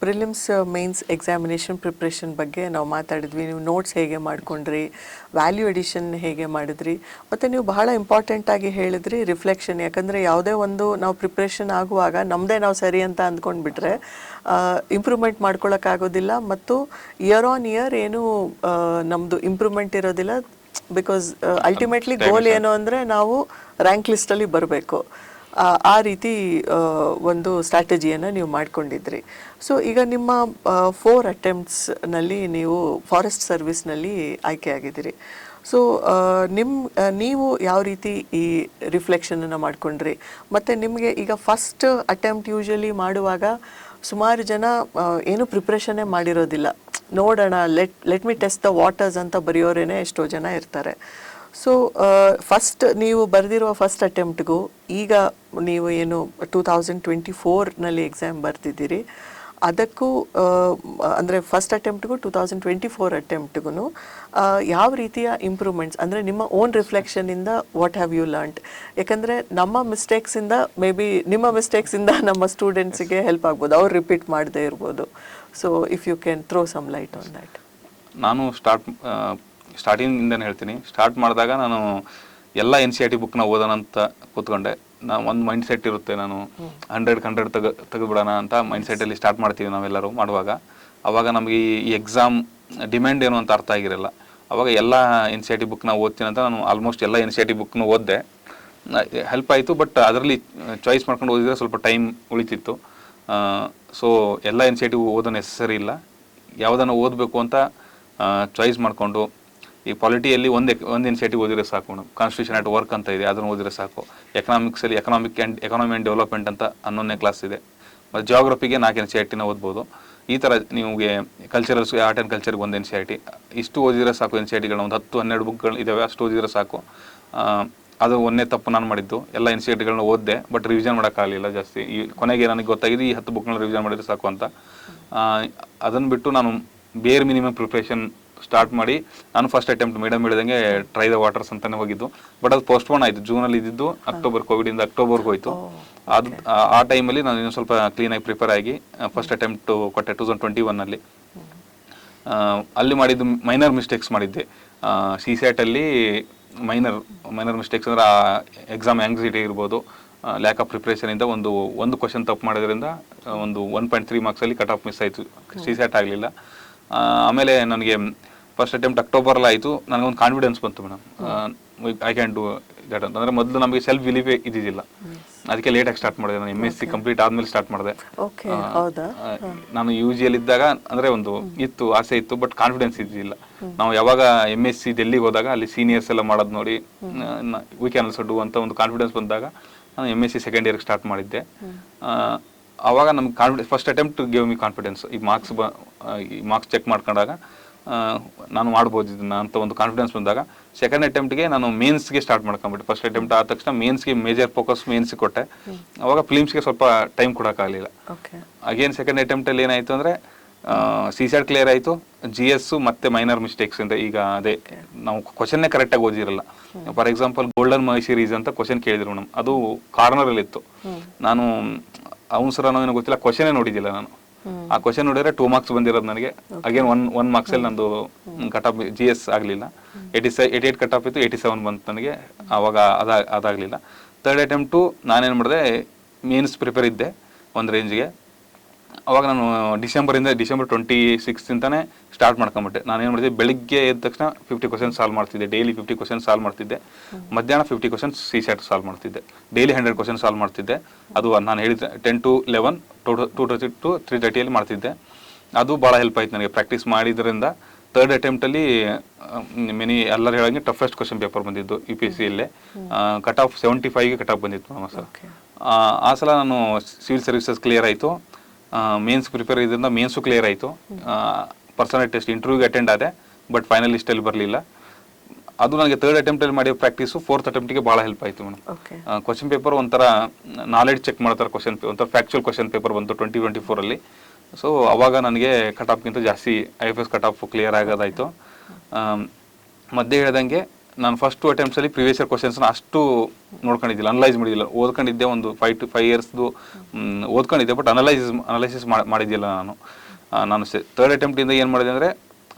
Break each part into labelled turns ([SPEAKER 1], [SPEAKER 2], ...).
[SPEAKER 1] Prelims mains examination preparation ಬಗ್ಗೆ ನಾವು ಮಾತಾಡಿದ್ವಿ. ನೀವು ನೋಟ್ಸ್ ಹೇಗೆ ಮಾಡ್ಕೊಂಡ್ರಿ, ವ್ಯಾಲ್ಯೂ ಎಡಿಷನ್ ಹೇಗೆ ಮಾಡಿದ್ರಿ, ಮತ್ತು ನೀವು ಬಹಳ ಇಂಪಾರ್ಟೆಂಟಾಗಿ ಹೇಳಿದ್ರಿ ರಿಫ್ಲೆಕ್ಷನ್. ಯಾಕಂದರೆ ಯಾವುದೇ ಒಂದು ನಾವು ಪ್ರಿಪ್ರೇಷನ್ ಆಗುವಾಗ ನಮ್ಮದೇ ನಾವು ಸರಿ ಅಂತ ಅಂದ್ಕೊಂಡ್ಬಿಟ್ರೆ ಇಂಪ್ರೂವ್ಮೆಂಟ್ ಮಾಡ್ಕೊಳ್ಳೋಕ್ಕಾಗೋದಿಲ್ಲ, ಮತ್ತು ಇಯರ್ ಆನ್ ಇಯರ್ ಏನು ನಮ್ಮದು ಇಂಪ್ರೂವ್ಮೆಂಟ್ ಇರೋದಿಲ್ಲ. ಬಿಕಾಸ್ ಅಲ್ಟಿಮೇಟ್ಲಿ ಗೋಲ್ ಏನು ಅಂದರೆ ನಾವು ರ್ಯಾಂಕ್ ಲಿಸ್ಟಲ್ಲಿ ಬರಬೇಕು. ಆ ರೀತಿ ಒಂದು ಸ್ಟ್ರಾಟಜಿಯನ್ನು ನೀವು ಮಾಡ್ಕೊಂಡಿದ್ರಿ. ಸೊ ಈಗ ನಿಮ್ಮ 4 ಅಟೆಂಪ್ಟ್ಸ್ನಲ್ಲಿ ನೀವು ಫಾರೆಸ್ಟ್ ಸರ್ವಿಸ್ನಲ್ಲಿ ಆಯ್ಕೆಯಾಗಿದ್ದೀರಿ. ಸೊ ನೀವು ಯಾವ ರೀತಿ ಈ ರಿಫ್ಲೆಕ್ಷನನ್ನು ಮಾಡ್ಕೊಂಡ್ರಿ? ಮತ್ತು ನಿಮಗೆ ಈಗ ಫಸ್ಟ್ ಅಟೆಂಪ್ಟ್ ಯೂಶಲಿ ಮಾಡುವಾಗ ಸುಮಾರು ಜನ ಏನು ಪ್ರಿಪ್ರೇಷನ್ನೇ ಮಾಡಿರೋದಿಲ್ಲ, ನೋಡೋಣ let me test the waters ಅಂತ ಬರೆಯೋರೇನೆ ಎಷ್ಟೋ ಜನ ಇರ್ತಾರೆ. ಸೊ ಫಸ್ಟ್ ನೀವು ಬರೆದಿರುವ ಫಸ್ಟ್ ಅಟೆಂಪ್ಟ್ಗೂ ಈಗ ನೀವು ಏನು 2024ನಲ್ಲಿ ಎಕ್ಸಾಮ್ ಬರ್ತಿದ್ದೀರಿ ಅದಕ್ಕೂ ಅಂದರೆ ಫಸ್ಟ್ ಅಟೆಂಪ್ಟ್ಗೂ 2024 ಅಟೆಂಪ್ಟ್ಗೂ ಯಾವ ರೀತಿಯ ಇಂಪ್ರೂವ್ಮೆಂಟ್ಸ್, ಅಂದರೆ ನಿಮ್ಮ ಓನ್ ರಿಫ್ಲೆಕ್ಷನಿಂದ ವಾಟ್ ಹ್ಯಾವ್ ಯು ಲರ್ನ್ಡ್? ಯಾಕಂದರೆ ನಮ್ಮ ಮಿಸ್ಟೇಕ್ಸಿಂದ ಮೇ ಬಿ ನಿಮ್ಮ ಮಿಸ್ಟೇಕ್ಸಿಂದ ನಮ್ಮ ಸ್ಟೂಡೆಂಟ್ಸಿಗೆ ಹೆಲ್ಪ್ ಆಗ್ಬೋದು, ಅವ್ರು ರಿಪೀಟ್ ಮಾಡದೇ ಇರ್ಬೋದು. So if you can throw some light on that.
[SPEAKER 2] ನಾನು ಸ್ಟಾರ್ಟಿಂಗಿಂದನೇ ಹೇಳ್ತೀನಿ. ಸ್ಟಾರ್ಟ್ ಮಾಡಿದಾಗ ನಾನು ಎಲ್ಲ NCERT ಬುಕ್ನ ಓದೋಣ ಅಂತ ಕೂತ್ಕೊಂಡೆ. ನಾನು ಒಂದು ಮೈಂಡ್ ಸೆಟ್ ಇರುತ್ತೆ, ನಾನು 100 ತೆಗೆದುಬಿಡೋಣ ಅಂತ ಮೈಂಡ್ ಸೆಟ್ಟಲ್ಲಿ ಸ್ಟಾರ್ಟ್ ಮಾಡ್ತೀವಿ ನಾವೆಲ್ಲರೂ ಮಾಡುವಾಗ. ಆವಾಗ ನಮಗೆ ಈ ಎಕ್ಸಾಮ್ ಡಿಮ್ಯಾಂಡ್ ಏನು ಅಂತ ಅರ್ಥ ಆಗಿರಲ್ಲ. ಆವಾಗ ಎಲ್ಲ NCERT ಬುಕ್ನ ಓದ್ತೀನಿ ಅಂತ ನಾನು ಆಲ್ಮೋಸ್ಟ್ ಎಲ್ಲ NCERT ಬುಕ್ನ ಓದಿದೆ. ಹೆಲ್ಪ್ ಆಯಿತು, ಬಟ್ ಅದರಲ್ಲಿ ಚಾಯ್ಸ್ ಮಾಡ್ಕೊಂಡು ಓದಿದ್ರೆ ಸ್ವಲ್ಪ ಟೈಮ್ ಉಳಿತಿತ್ತು. ಸೊ ಎಲ್ಲ NCERT ಓದೋ ನೆಸಸರಿ ಇಲ್ಲ, ಯಾವುದನ್ನು ಓದಬೇಕು ಅಂತ ಚಾಯ್ಸ್ ಮಾಡಿಕೊಂಡು ಈ ಪಾಲಿಟಿಯಲ್ಲಿ ಒಂದು NCERT ಓದಿದ್ರೆ ಸಾಕು ಮೇಡಮ್. ಕಾನ್ಸ್ಟಿಟ್ಯೂಷನ್ ಆಟ್ ವರ್ಕ್ ಅಂತ ಇದೆ, ಅದನ್ನು ಓದಿದ್ರೆ ಸಾಕು. ಎಕನಾಮಿಕ್ಸಲ್ಲಿ ಎಕನಾಮಿ ಆ್ಯಂಡ್ ಡೆವಲಪ್ಮೆಂಟ್ ಅಂತ 11ನೇ ಕ್ಲಾಸ್ ಇದೆ. ಮತ್ತು ಜಿಯೋಗ್ರಫಿಗೆ 4 NCERTನ ಓದ್ಬೋದು. ಈ ಥರ ನಿಮಗೆ ಕಲ್ಚರಲ್ಸ್, ಆರ್ಟ್ ಆ್ಯಂಡ್ ಕಲ್ಚರ್ಗೆ ಒಂದು NCERT, ಇಷ್ಟು ಓದಿದ್ರೆ ಸಾಕು. NCERTಗಳನ್ನ ಒಂದು 10-12 ಬುಕ್ಗಳು ಇದ್ದಾವೆ, ಅಷ್ಟು ಓದಿದ್ರೆ ಸಾಕು. ಅದು ಒಂದೇ ತಪ್ಪು ನಾನು ಮಾಡಿದ್ದು. ಎಲ್ಲ NCERTಗಳನ್ನ ಓದಿದೆ, ಬಟ್ ರಿವಿಷನ್ ಮಾಡೋಕ್ಕಾಗಲಿಲ್ಲ ಜಾಸ್ತಿ. ಈ ಕೊನೆಗೆ ನನಗೆ ಗೊತ್ತಾಗಿದೆ ಈ 10 ಬುಕ್ಗಳನ್ನ ರಿವಿಷನ್ ಮಾಡಿದ್ರೆ ಸಾಕು ಅಂತ. ಅದನ್ನು ಬಿಟ್ಟು ನಾನು ಬೇರೆ ಮಿನಿಮಮ್ ಪ್ರಿಪ್ರೇಷನ್ ಸ್ಟಾರ್ಟ್ ಮಾಡಿ ನಾನು ಫಸ್ಟ್ ಅಟೆಂಪ್ಟ್ ಮೇಡಮ್ ಹೇಳಿದಂಗೆ ಟ್ರೈ ದ ವಾಟರ್ಸ್ ಅಂತಲೇ ಹೋಗಿದ್ದು. ಬಟ್ ಅದು ಪೋಸ್ಟ್ಪೋನ್ ಆಯಿತು. ಜೂನಲ್ಲಿ ಇದ್ದಿದ್ದು ಕೋವಿಡಿಂದ ಅಕ್ಟೋಬರ್ಗೆ ಹೋಯಿತು. ಅದು ಆ ಟೈಮಲ್ಲಿ ನಾನು ಇನ್ನೂ ಸ್ವಲ್ಪ ಕ್ಲೀನಾಗಿ ಪ್ರಿಪೇರ್ ಆಗಿ ಫಸ್ಟ್ ಅಟೆಂಪ್ಟು ಕೊಟ್ಟೆ 2021ನಲ್ಲಿ. ಅಲ್ಲಿ ಮಾಡಿದ್ದು ಮೈನರ್ ಮಿಸ್ಟೇಕ್ಸ್ ಮಾಡಿದ್ದೆ. CSAT-ಅಲ್ಲಿ ಮೈನರ್ ಮಿಸ್ಟೇಕ್ಸ್ ಅಂದರೆ ಆ ಎಕ್ಸಾಮ್ ಆಂಗ್ಸೈಟಿ ಇರ್ಬೋದು, ಲ್ಯಾಕ್ ಆಫ್ ಪ್ರಿಪ್ರೇಷನಿಂದ ಒಂದು ಕ್ವಶನ್ ತಪ್ಪು ಮಾಡೋದ್ರಿಂದ ಒಂದು 1.3 ಮಾರ್ಕ್ಸಲ್ಲಿ ಕಟ್ ಆಫ್ ಮಿಸ್ ಆಯಿತು. CSAT ಆಗಲಿಲ್ಲ. ಆಮೇಲೆ ನನಗೆ ಫಸ್ಟ್ ಅಟೆಂಪ್ಟ್ ಅಕ್ಟೋಬರಲ್ಲಿ ಆಯಿತು. ನನಗೊಂದು ಕಾನ್ಫಿಡೆನ್ಸ್ ಬಂತು madam, I can do that ಅಂತ. ಅಂದರೆ ಮೊದಲು ನಮಗೆ ಸೆಲ್ಫ್ ಬಿಲೀಫೇ ಇದ್ದಿದ್ದಿಲ್ಲ, ಅದಕ್ಕೆ ಲೇಟಾಗಿ ಸ್ಟಾರ್ಟ್ ಮಾಡಿದೆ. ನಾನು MSc ಕಂಪ್ಲೀಟ್ ಆದಮೇಲೆ ಸ್ಟಾರ್ಟ್ ಮಾಡಿದೆ. ನಾನು UG-ಯಲ್ಲಿ ಇದ್ದಾಗ ಅಂದರೆ ಒಂದು ಇತ್ತು, ಆಸೆ ಇತ್ತು, ಬಟ್ ಕಾನ್ಫಿಡೆನ್ಸ್ ಇದ್ದಿಲ್ಲ. ನಾವು ಯಾವಾಗ MSc ಡೆಲ್ಲಿಗೆ ಹೋದಾಗ ಅಲ್ಲಿ ಸೀನಿಯರ್ಸ್ ಎಲ್ಲ ಮಾಡೋದು ನೋಡಿ ವಿ ಕ್ಯಾನ್ ಆಲ್ಸೋ ಡೂ ಅಂತ ಒಂದು ಕಾನ್ಫಿಡೆನ್ಸ್ ಬಂದಾಗ ನಾನು MSc ಸೆಕೆಂಡ್ ಇಯರ್ಗೆ ಸ್ಟಾರ್ಟ್ ಮಾಡಿದ್ದೆ. ಆವಾಗ ನಮ್ಗೆ confidence, first attempt gave me confidence. ಈ ಮಾರ್ಕ್ಸ್ ಚೆಕ್ ಮಾಡ್ಕೊಂಡಾಗ ನಾನು ಮಾಡ್ಬೋದು ಇದನ್ನ ಅಂತ ಒಂದು ಕಾನ್ಫಿಡೆನ್ಸ್ ಬಂದಾಗ ಸೆಕೆಂಡ್ ಅಟೆಂಪ್ಟ್ಗೆ ನಾನು ಮೇನ್ಸ್ಗೆ ಸ್ಟಾರ್ಟ್ ಮಾಡ್ಕೊಂಬಿಟ್ಟೆ. ಫಸ್ಟ್ ಅಟೆಂಪ್ಟ್ ಆದ ತಕ್ಷಣ ಮೇನ್ಸ್ಗೆ ಮೇಜರ್ ಫೋಕಸ್ ಮೇನ್ಸ್ಗೆ ಕೊಟ್ಟೆ. ಅವಾಗ ಫಿಲಿಮ್ಸ್ಗೆ ಸ್ವಲ್ಪ ಟೈಮ್ ಕೊಡೋಕ್ಕಾಗಲಿಲ್ಲ. ಅಗೇನ್ ಸೆಕೆಂಡ್ ಅಟೆಂಪ್ಟಲ್ಲಿ ಏನಾಯಿತು ಅಂದರೆ CSAT ಕ್ಲಿಯರ್ ಆಯಿತು, GS ಮತ್ತು ಮೈನರ್ ಮಿಸ್ಟೇಕ್ಸ್ ಅಂತ. ಈಗ ಅದೇ ನಾವು ಕ್ವಶನ್ನೇ ಕರೆಕ್ಟಾಗಿ ಓದಿರಲ್ಲ. For example golden my series ಅಂತ ಕ್ವಶನ್ ಕೇಳಿದ್ರು ಮೇಡಮ್, ಅದು ಕಾರ್ನರಲ್ಲಿತ್ತು. ನಾನು ಅವನು ಸರ ಏನೋ ಗೊತ್ತಿಲ್ಲ, ಕ್ವಶನೇ ನೋಡಿದ್ದಿಲ್ಲ ನಾನು. ಆ ಕ್ವಶನ್ ನೋಡಿದ್ರೆ 2 ಮಾರ್ಕ್ಸ್ ಬಂದಿರೋದು ನನಗೆ. ಅಗೇನ್ ಒನ್ ಮಾರ್ಕ್ಸಲ್ಲಿ ನಂದು ಕಟ್ ಆಫ್ GS ಆಗಲಿಲ್ಲ. 88 ಕಟ್ ಆಫ್ ಇತ್ತು, 87 ಬಂತು ನನಗೆ. ಆವಾಗ ಅದಾಗಲಿಲ್ಲ. ಥರ್ಡ್ ಅಟೆಂಪ್ಟು ನಾನೇನು ಮಾಡಿದೆ, ಮೇನ್ಸ್ ಪ್ರಿಪೇರ್ ಇದ್ದೆ ಒಂದು ರೇಂಜ್ಗೆ. ಅವಾಗ ನಾನು ಡಿಸೆಂಬರ್ 26 ಸ್ಟಾರ್ಟ್ ಮಾಡ್ಕೊಂಬಿಟ್ಟೆ. ನಾನೇನು ಮಾಡಿದೆ, ಬೆಳಿಗ್ಗೆ ಎದ್ದ ತಕ್ಷಣ 50 ಕ್ವಶನ್ ಸಾಲ್ವ್ ಮಾಡ್ತಿದ್ದೆ. ಡೈಲಿ 50 ಕ್ವಶನ್ ಸಾಲ್ವ್ ಮಾಡ್ತಿದ್ದೆ. ಮಧ್ಯಾಹ್ನ 50 ಕ್ವಶನ್ಸ್ CSAT ಸಾಲ್ವ್ ಮಾಡ್ತಿದ್ದೆ. ಡೈಲಿ 100 ಕ್ವಶನ್ ಸಾಲ್ವ್ ಮಾಡ್ತಿದ್ದೆ. ಅದು ನಾನು ಹೇಳಿದ್ದೆ 10 to 11 2:30 to 3:30 ಮಾಡ್ತಿದ್ದೆ. ಅದು ಭಾಳ ಹೆಲ್ಪ್ ಆಯ್ತು ನನಗೆ ಪ್ರಾಕ್ಟೀಸ್ ಮಾಡಿದ್ರಿಂದ. ಥರ್ಡ್ ಅಟೆಂಪ್ಟಲ್ಲಿ ಎಲ್ಲರೂ ಹೇಳಂಗೆ ಟಫೆಸ್ಟ್ ಕ್ವಶನ್ ಪೇಪರ್ ಬಂದಿದ್ದು UPSC-ಯಲ್ಲೇ. ಕಟ್ ಆಫ್ 75ಗೆ ಕಟ್ ಆಫ್ ಬಂದಿತ್ತು ನಮ್ಮ ಸರ್. ಆ ಸಲ ನಾನು ಸಿವಿಲ್ ಸರ್ವಿಸಸ್ ಕ್ಲಿಯರ್ ಆಯಿತು. ಮೇನ್ಸ್ ಪ್ರಿಪೇರ್ ಇದ್ರಿಂದ ಮೇನ್ಸು ಕ್ಲಿಯರ್ ಆಯಿತು. ಪರ್ಸನಲ್ ಟೆಸ್ಟ್ ಇಂಟರ್ವ್ಯೂಗೆ ಅಟೆಂಡ್ ಆದೆ, ಬಟ್ ಫೈನಲ್ ಲಿಸ್ಟಲ್ಲಿ ಬರಲಿಲ್ಲ. ಅದು ನನಗೆ ಥರ್ಡ್ ಅಟೆಂಪ್ಟಲ್ಲಿ ಮಾಡಿರೋ ಪ್ರಾಕ್ಟೀಸು ಫೋರ್ತ್ ಅಟೆಂಪ್ಟಿಗೆ ಭಾಳ ಹೆಲ್ಪ್ ಆಯಿತು ಮೇಡಮ್. ಕ್ವಶನ್ ಪೇಪರ್ ಒಂಥರ ನಾಲೆಡ್ಜ್ ಚೆಕ್ ಮಾಡ್ತಾರೆ. ಒಂಥರ ಫ್ಯಾಕ್ಚುಯಲ್ ಕ್ವಶನ್ ಪೇಪರ್ ಬಂತು 2024ಅಲ್ಲಿ. ಸೊ ಅವಾಗ ನನಗೆ ಕಟ್ ಆಫ್ಗಿಂತ ಜಾಸ್ತಿ IFS ಕಟ್ ಆಫ್ ಕ್ಲಿಯರ್ ಆಗೋದಾಯಿತು. ಮಧ್ಯೆ ಹೇಳ್ದಂಗೆ ನಾನು ಫಸ್ಟ್ ಅಟೆಂಪ್ಟ್ಸಲ್ಲಿ ಪ್ರಿವಿಯಸ್ ಇಯರ್ ಕ್ವಶನ್ಸ್ನ ಅಷ್ಟು ನೋಡ್ಕೊಂಡಿದ್ದಿಲ್ಲ, ಅನಲೈಸ್ ಮಾಡಿದ್ದಿಲ್ಲ. ಓದ್ಕೊಂಡಿದ್ದೆ ಒಂದು 5 to 5 ಇಯರ್ಸ್ದು ಓದ್ಕೊಂಡಿದ್ದೆ, ಬಟ್ ಅನಲೈಸಿಸ್ ಮಾಡಿದ್ದಿಲ್ಲ ನಾನು. ನಾನು ಥರ್ಡ್ ಅಟೆಂಪ್ಟಿಂದ ಏನು ಮಾಡಿದೆ ಅಂದರೆ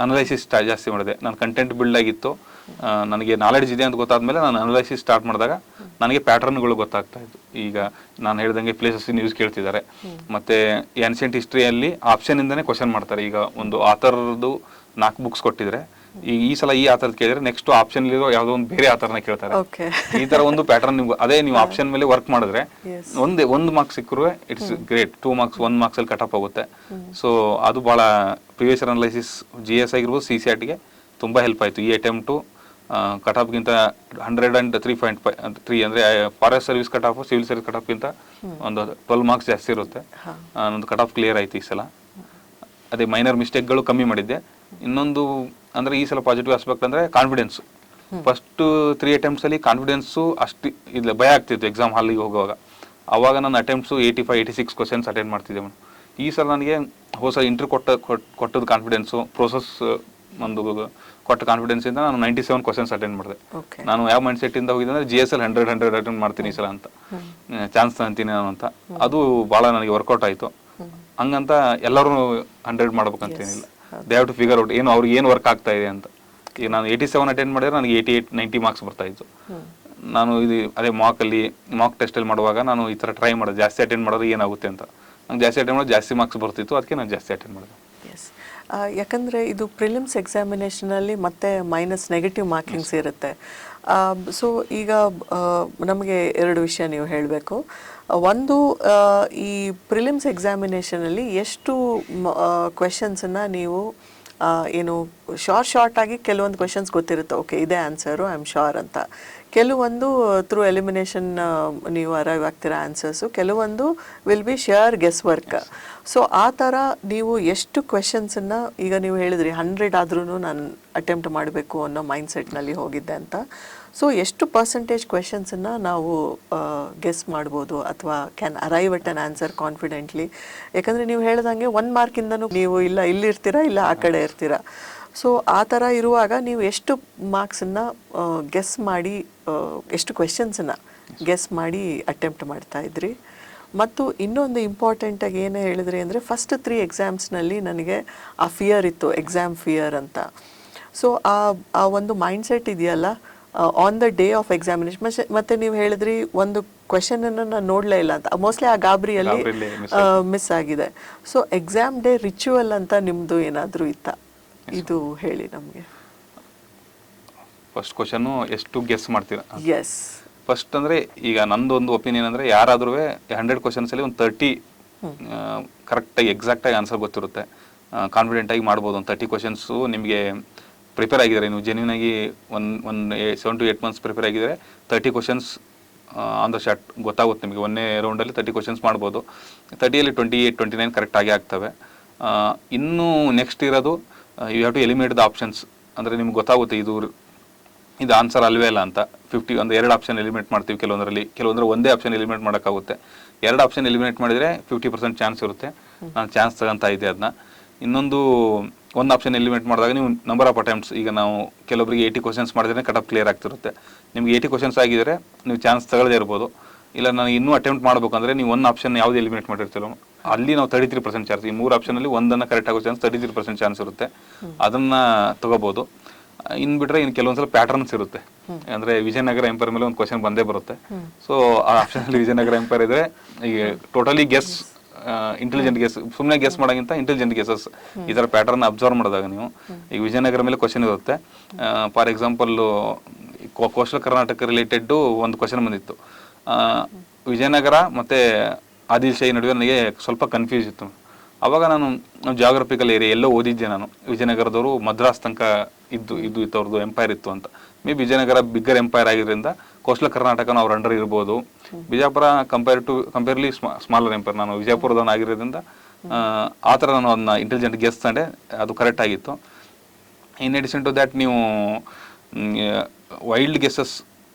[SPEAKER 2] ಅನಲೈಸಿಸ್ ಜಾಸ್ತಿ ಮಾಡಿದೆ. ನಾನು ಕಂಟೆಂಟ್ ಬಿಲ್ಡ್ ಆಗಿತ್ತು, ನನಗೆ ನಾಲೆಡ್ಜ್ ಇದೆ ಅಂತ ಗೊತ್ತಾದ್ಮೇಲೆ ನಾನು ಅನಲೈಸಿಸ್ ಸ್ಟಾರ್ಟ್ ಮಾಡಿದಾಗ ನನಗೆ ಪ್ಯಾಟರ್ನ್ಗಳು ಗೊತ್ತಾಗ್ತಾ ಇತ್ತು. ಈಗ ನಾನು ಹೇಳ್ದಂಗೆ ಪ್ಲೇಸಸ್ ನ್ಯೂಸ್ ಕೇಳ್ತಿದ್ದಾರೆ, ಮತ್ತು ಏನ್ಷಿಯಂಟ್ ಹಿಸ್ಟ್ರಿಯಲ್ಲಿ ಆಪ್ಷನಿಂದನೇ ಕ್ವಶನ್ ಮಾಡ್ತಾರೆ. ಈಗ ಒಂದು ಆಥರ್ದು 4 ಬುಕ್ಸ್ ಕೊಟ್ಟಿದ್ರೆ ಈ ಸಲ ಈ ಆಥರ್ ಕೇಳಿದ್ರೆ ನೆಕ್ಸ್ಟ್ ಆಪ್ಷನ್ ಇರೋ ಯಾವುದೋ ಒಂದು ಬೇರೆ ಆಥರ್ನ ಕೇಳ್ತಾರೆ. ಈ ತರ ಒಂದು ಪ್ಯಾಟರ್ನ್ ನಿಮ್ಗೆ ಅದೇ ನೀವು ಆಪ್ಷನ್ ಮೇಲೆ ವರ್ಕ್ ಮಾಡಿದ್ರೆ ಒಂದು ಮಾರ್ಕ್ಸ್ ಸಿಕ್ಕರು ಇಟ್ಸ್ ಗ್ರೇಟ್. 2 ಮಾರ್ಕ್ಸ್ 1 ಮಾರ್ಕ್ಸ್ ಅಲ್ಲಿ ಕಟ್ ಆಫ್ ಹೋಗುತ್ತೆ. ಸೊ ಅದು ಬಹಳ ಪ್ರಿವಿಯಸ್ ಅನಾಲಿಸಿಸ್ GS ಆಗಿರ್ಬೋದು CCRTಗೆ ತುಂಬಾ ಹೆಲ್ಪ್ ಆಯ್ತು. ಈ ಅಟೆಂಪ್ಟು ಕಟ್ ಆಫ್ಗಿಂತ 103.3 ಅಂದ್ರೆ forest service cut off civil service cut ಆಫ್ಗಿಂತ ಒಂದು 12 ಮಾರ್ಕ್ಸ್ ಜಾಸ್ತಿ ಇರುತ್ತೆ. ಒಂದು ಕಟ್ ಆಫ್ ಕ್ಲಿಯರ್ ಆಯ್ತು ಈ ಸಲ. ಅದೇ ಮೈನರ್ ಮಿಸ್ಟೇಕ್ಗಳು ಕಮ್ಮಿ ಮಾಡಿದ್ದೆ. ಇನ್ನೊಂದು ಅಂದ್ರೆ ಈ ಸಲ ಪಾಸಿಟಿವ್ ಆಸ್ಪೆಕ್ಟ್ ಅಂದ್ರೆ ಕಾನ್ಫಿಡೆನ್ಸ್. ಫಸ್ಟ್ 3 ಅಟೆಂಪ್ಟ್ಸ್ ಅಲ್ಲಿ ಕಾನ್ಫಿಡೆನ್ಸು ಅಷ್ಟು ಇಲ್ಲ, ಭಯ ಆಗ್ತಿತ್ತು ಎಕ್ಸಾಮ್ ಹಾಲಿಗೆ ಹೋಗುವಾಗ. ಅವಾಗ ನಾನು ಅಟೆಂಪ್ಟ್ಸು 85-86 ಕ್ವಶನ್ಸ್ ಅಟೆಂಡ್ ಮಾಡ್ತಿದ್ದೆ. ಈ ಸಲ ನನಗೆ ಹೊಸ ಇಂಟರ್ವ್ಯೂ ಕೊಟ್ಟದ ಕಾನ್ಫಿಡೆನ್ಸು, ಪ್ರೋಸೆಸ್ ಒಂದು ಕೊಟ್ಟ ಕಾನ್ಫಿಡೆನ್ಸ್ ಇಂದ ನಾನು 97 ಕ್ವಶನ್ಸ್ ಅಟೆಂಡ್ ಮಾಡಿದೆ. ನಾನು ಯಾವ ಮೈಂಡ್ ಸೆಟ್ ಇಂದ ಹೋಗಿದ್ದೆ ಅಂದ್ರೆ GSL 100 ಅಟೆಂಡ್ ಮಾಡ್ತೀನಿ ಈ ಸಲ ಅಂತ, ಚಾನ್ಸ್ ತಗೊಂತೀನಿ ನಾನು ಅಂತ. ಅದು ಬಹಳ ನನಗೆ ವರ್ಕೌಟ್ ಆಯ್ತು. ಹಂಗಂತ ಎಲ್ಲರೂ 100 ಮಾಡ್ಬೇಕಂತೇನಿಲ್ಲ. They have to figure out ಏನು ಅವ್ರಿಗೆ ಏನು ವರ್ಕ್ ಆಗ್ತಾ ಇದೆ ಅಂತ. ಈಗ ನಾನು 87 ಅಟೆಂಡ್ ಮಾಡಿದ್ರೆ ನನಗೆ 88-90 ಮಾರ್ಕ್ಸ್ ಬರ್ತಾ ಇತ್ತು. ನಾನು ಇದು ಅದೇ ಮಾಕ್ ಟೆಸ್ಟಲ್ಲಿ ಮಾಡುವಾಗ ನಾನು ಈ ಥರ ಟ್ರೈ ಮಾಡೋದು, ಜಾಸ್ತಿ ಅಟೆಂಡ್ ಮಾಡೋದು ಏನಾಗುತ್ತೆ ಅಂತ. ನಂಗೆ ಜಾಸ್ತಿ ಅಟೆಂಡ್ ಮಾಡೋದು ಜಾಸ್ತಿ ಮಾರ್ಕ್ಸ್ ಬರ್ತಿತ್ತು, ಅದಕ್ಕೆ ನಾನು ಜಾಸ್ತಿ ಅಟೆಂಡ್ ಮಾಡಿದೆ.
[SPEAKER 1] ಯಾಕಂದರೆ ಇದು ಪ್ರಿಲಿಮ್ಸ್ ಎಕ್ಸಾಮಿನೇಷನಲ್ಲಿ ಮತ್ತೆ ಮೈನಸ್ ನೆಗೆಟಿವ್ ಮಾರ್ಕಿಂಗ್ಸ್ ಇರುತ್ತೆ. ಸೊ ಈಗ ನಮಗೆ 2 ವಿಷಯ ನೀವು ಹೇಳಬೇಕು. ಒಂದು, ಈ ಪ್ರಿಲಿಮ್ಸ್ ಎಕ್ಸಾಮಿನೇಷನಲ್ಲಿ ಎಷ್ಟು ಕ್ವೆಶನ್ಸನ್ನು ನೀವು ಏನು ಶಾರ್ಟ್ ಆಗಿ ಕೆಲವೊಂದು ಕ್ವೆಶನ್ಸ್ ಗೊತ್ತಿರುತ್ತೆ, ಓಕೆ ಇದೇ ಆನ್ಸರು ಐ ಆಮ್ ಶೋರ್ ಅಂತ. ಕೆಲವೊಂದು ಥ್ರೂ ಎಲಿಮಿನೇಷನ್ ನೀವು ಅರೈವ್ ಆಗ್ತಿರೋ ಆನ್ಸರ್ಸು, ಕೆಲವೊಂದು will be sure guess work. So ಆ ಥರ ನೀವು ಎಷ್ಟು ಕ್ವೆಶನ್ಸನ್ನು, ಈಗ ನೀವು ಹೇಳಿದ್ರಿ 100 ಆದ್ರೂ ನಾನು ಅಟೆಂಪ್ಟ್ ಮಾಡಬೇಕು ಅನ್ನೋ ಮೈಂಡ್ ಸೆಟ್ನಲ್ಲಿ ಹೋಗಿದ್ದೆ ಅಂತ. ಸೊ ಎಷ್ಟು ಪರ್ಸೆಂಟೇಜ್ ಕ್ವೆಶನ್ಸನ್ನು ನಾವು ಗೆಸ್ ಮಾಡ್ಬೋದು ಅಥವಾ can arrive at an answer confidently? ಯಾಕಂದರೆ ನೀವು ಹೇಳ್ದಂಗೆ 1 ಮಾರ್ಕಿಂದನೂ ನೀವು ಇಲ್ಲ ಇಲ್ಲಿರ್ತೀರಾ ಇಲ್ಲ ಆ ಕಡೆ ಇರ್ತೀರಾ. ಸೊ ಆ ಥರ ಇರುವಾಗ ನೀವು ಎಷ್ಟು ಮಾರ್ಕ್ಸನ್ನು ಗೆಸ್ ಮಾಡಿ, ಎಷ್ಟು ಕ್ವೆಶನ್ಸನ್ನು ಗೆಸ್ ಮಾಡಿ ಅಟೆಂಪ್ಟ್ ಮಾಡ್ತಾ ಇದ್ರಿ? ಮತ್ತು ಇನ್ನೊಂದು ಇಂಪಾರ್ಟೆಂಟಾಗಿ ಏನು ಹೇಳಿದ್ರಿ ಅಂದರೆ ಫಸ್ಟ್ 3 ಎಕ್ಸಾಮ್ಸ್ನಲ್ಲಿ ನನಗೆ ಆ ಫಿಯರ್ ಇತ್ತು, ಎಕ್ಸಾಮ್ ಫಿಯರ್ ಅಂತ. ಸೊ ಆ ಒಂದು ಮೈಂಡ್ ಸೆಟ್ ಇದೆಯಲ್ಲ on the day of examination. ಮತ್ತೆ ನೀವು ಹೇಳಿದ್ರಿ ಒಂದು ಕ್ವೆಶನನ್ನು ನಾನು ನೋಡಲೇ ಇಲ್ಲ ಅಂತ, ಮೋಸ್ಟ್ಲಿ ಆ ಗಾಬರಿಯಲ್ಲಿ ಮಿಸ್ ಆಗಿದೆ. ಸೊ ಎಕ್ಸಾಮ್ ಡೇ ರಿಚುವಲ್ ಅಂತ ನಿಮ್ಮದು ಏನಾದರೂ ಇತ್ತಾ? ಇದು ಹೇಳಿ ನಮಗೆ.
[SPEAKER 2] ಫಸ್ಟ್ ಕ್ವಶನ್ ಎಷ್ಟು ಗೆಸ್ ಮಾಡ್ತೀರಾ?
[SPEAKER 1] ಎಸ್.
[SPEAKER 2] ಫಸ್ಟ್ ಅಂದರೆ ಈಗ ನಂದೊಂದು ಒಪಿನಿಯನ್ ಅಂದರೆ ಯಾರಾದ್ರೂ 100 ಕ್ವಶನ್ಸಲ್ಲಿ ಒಂದು 30 ಕರೆಕ್ಟಾಗಿ ಎಕ್ಸಾಕ್ಟಾಗಿ ಆನ್ಸರ್ ಗೊತ್ತಿರುತ್ತೆ, ಕಾನ್ಫಿಡೆಂಟಾಗಿ ಮಾಡ್ಬೋದು. ಒಂದು 30 ಕ್ವಶನ್ಸು ನಿಮಗೆ ಪ್ರಿಪೇರ್ ಆಗಿದ್ದಾರೆ, ನೀವು ಜೆನ್ಯೂನ್ ಆಗಿ ಒಂದು 7 to 8 ಮಂತ್ಸ್ ಪ್ರಿಪೇರ್ ಆಗಿದ್ದಾರೆ, 30 ಕ್ವಶನ್ಸ್ ಆನ್ ದ ಶಾಟ್ ಗೊತ್ತಾಗುತ್ತೆ ನಿಮಗೆ. 1ನೇ ರೌಂಡಲ್ಲಿ 30 ಕ್ವಶನ್ಸ್ ಮಾಡ್ಬೋದು. 30ಯಲ್ಲಿ 28-29 ಕರೆಕ್ಟಾಗಿ ಆಗ್ತವೆ. ಇನ್ನೂ ನೆಕ್ಸ್ಟ್ ಇರೋದು you have to eliminate the options. ಅಂದರೆ ನಿಮ್ಗೆ ಗೊತ್ತಾಗುತ್ತೆ ಇದು ಆನ್ಸರ್ ಅಲ್ವೇ ಇಲ್ಲ ಅಂತ. 50 ಒಂದು 2 ಆಪ್ಷನ್ ಎಲಿಮಿನೇಟ್ ಮಾಡ್ತೀವಿ ಕೆಲವೊಂದ್ರೆ ಒಂದೇ ಆಪ್ಷನ್ ಎಲಿಮಿನೇಟ್ ಮಾಡೋಕ್ಕಾಗುತ್ತೆ. 2 ಆಪ್ಷನ್ ಎಲಿಮಿನೇಟ್ ಮಾಡಿದರೆ 50% ಚಾನ್ಸ್ ಇರುತ್ತೆ. ನಾನು ಚಾನ್ಸ್ ತಗೊಂತಾ ಇದ್ದೆ ಅದನ್ನ. ಇನ್ನೊಂದು 1 ಆಪ್ಷನ್ ಎಲಿಮಿನೇಟ್ ಮಾಡಿದಾಗ ನೀವು ನಂಬರ್ ಆಫ್ ಅಟೆಂಪ್ಟ್ಸ್, ಈಗ ನಾವು ಕೆಲವೊಬ್ಬರಿಗೆ 80 ಕ್ವಶನ್ಸ್ ಮಾಡಿದ್ರೆ ಕಟ್ ಆಫ್ ಕ್ಲಿಯರ್ ಆಗ್ತಿರುತ್ತೆ. ನಿಮ್ಗೆ 80 ಕ್ವಶನ್ಸ್ ಆಗಿದ್ರೆ ನೀವು ಚಾನ್ಸ್ ತಗೊಳ್ಳದೇ ಇರ್ಬೋದು. ಇಲ್ಲ ನನಗೆ ಇನ್ನೂ ಅಟೆಂಪ್ಟ್ ಮಾಡಬೇಕಂದ್ರೆ ನೀವು 1 ಆಪ್ಷನ್ ಯಾವ್ದು ಎಲಿಮಿನೇಟ್ ಮಾಡಿರ್ತೀರೋ ಅಲ್ಲಿ ನಾವು 33% ಚಾನ್ಸ್, ಈ 3 ಆಪ್ಷನಲ್ಲಿ ಒಂದನ್ನು ಕರೆಕ್ಟ್ ಆಗೋ ಚಾನ್ಸ್ 33% ಚಾನ್ಸ್ ಇರುತ್ತೆ, ಅದನ್ನ ತಗೋಬಹುದು. ಇನ್ನು ಬಿಟ್ರೆ ಇನ್ನು ಕೆಲವೊಂದ್ಸಲ ಪ್ಯಾಟರ್ನ್ಸ್ ಇರುತ್ತೆ. ಅಂದ್ರೆ ವಿಜಯನಗರ ಎಂಪೈರ್ ಮೇಲೆ ಒಂದು ಕ್ವಶನ್ ಬಂದೇ ಬರುತ್ತೆ. ಸೊ ಆ ಆಪ್ಷನ್ ಅಲ್ಲಿ ವಿಜಯನಗರ ಎಂಪೈರ್ ಇದ್ರೆ ಈಗ ಟೋಟಲಿ ಗೆಸ್, ಇಂಟೆಲಿಜೆಂಟ್ ಗೆಸ್, ಸುಮ್ಮನೆ ಗೆಸ್ ಮಾಡೋಕ್ಕಿಂತ ಇಂಟೆಲಿಜೆಂಟ್ ಗೆಸಸ್, ಈ ತರ ಪ್ಯಾಟರ್ನ್ ಅಬ್ಸರ್ವ್ ಮಾಡಿದಾಗ ನೀವು ಈಗ ವಿಜಯನಗರ ಮೇಲೆ ಕ್ವಶನ್ ಇರುತ್ತೆ. For example coastal Karnataka related ಒಂದು ಕ್ವಶನ್ ಬಂದಿತ್ತು. ವಿಜಯನಗರ ಮತ್ತೆ ಆದಿಲ್ ಶಾಹಿ ನಡುವೆ ನನಗೆ ಸ್ವಲ್ಪ ಕನ್ಫ್ಯೂಸ್ ಇತ್ತು. ಅವಾಗ ನಾನು ಜಾಗ್ರಫಿಕಲ್ ಏರಿಯಾ ಎಲ್ಲೋ ಓದಿದ್ದೆ ನಾನು, ವಿಜಯನಗರದವರು ಮದ್ರಾಸ್ ತನಕ ಇದ್ದು ಅವ್ರದ್ದು ಎಂಪೈರ್ ಇತ್ತು ಅಂತ. May be Vijayanagara bigger empire ಆಗಿರೋದ್ರಿಂದ ಕೋಸ್ಟಲ್ ಕರ್ನಾಟಕನ ಅವ್ರ ಅಂಡರ್ ಇರ್ಬೋದು. ಬಿಜಾಪುರ ಕಂಪೇರ್ಲಿ ಸ್ಮಾಲರ್ ಎಂಪೈರ್, ನಾನು ವಿಜಯಪುರದವನ್ನ ಆಗಿರೋದ್ರಿಂದ ಆ ಥರ ನಾನು ಅದನ್ನ ಇಂಟೆಲಿಜೆಂಟ್ ಗೆಸ್ ತಂಡೆ, ಅದು ಕರೆಕ್ಟ್ ಆಗಿತ್ತು. ಇನ್ ಅಡಿಷನ್ ಟು ದ್ಯಾಟ್ ನೀವು ವೈಲ್ಡ್ ಗೆಸ್ಸಸ್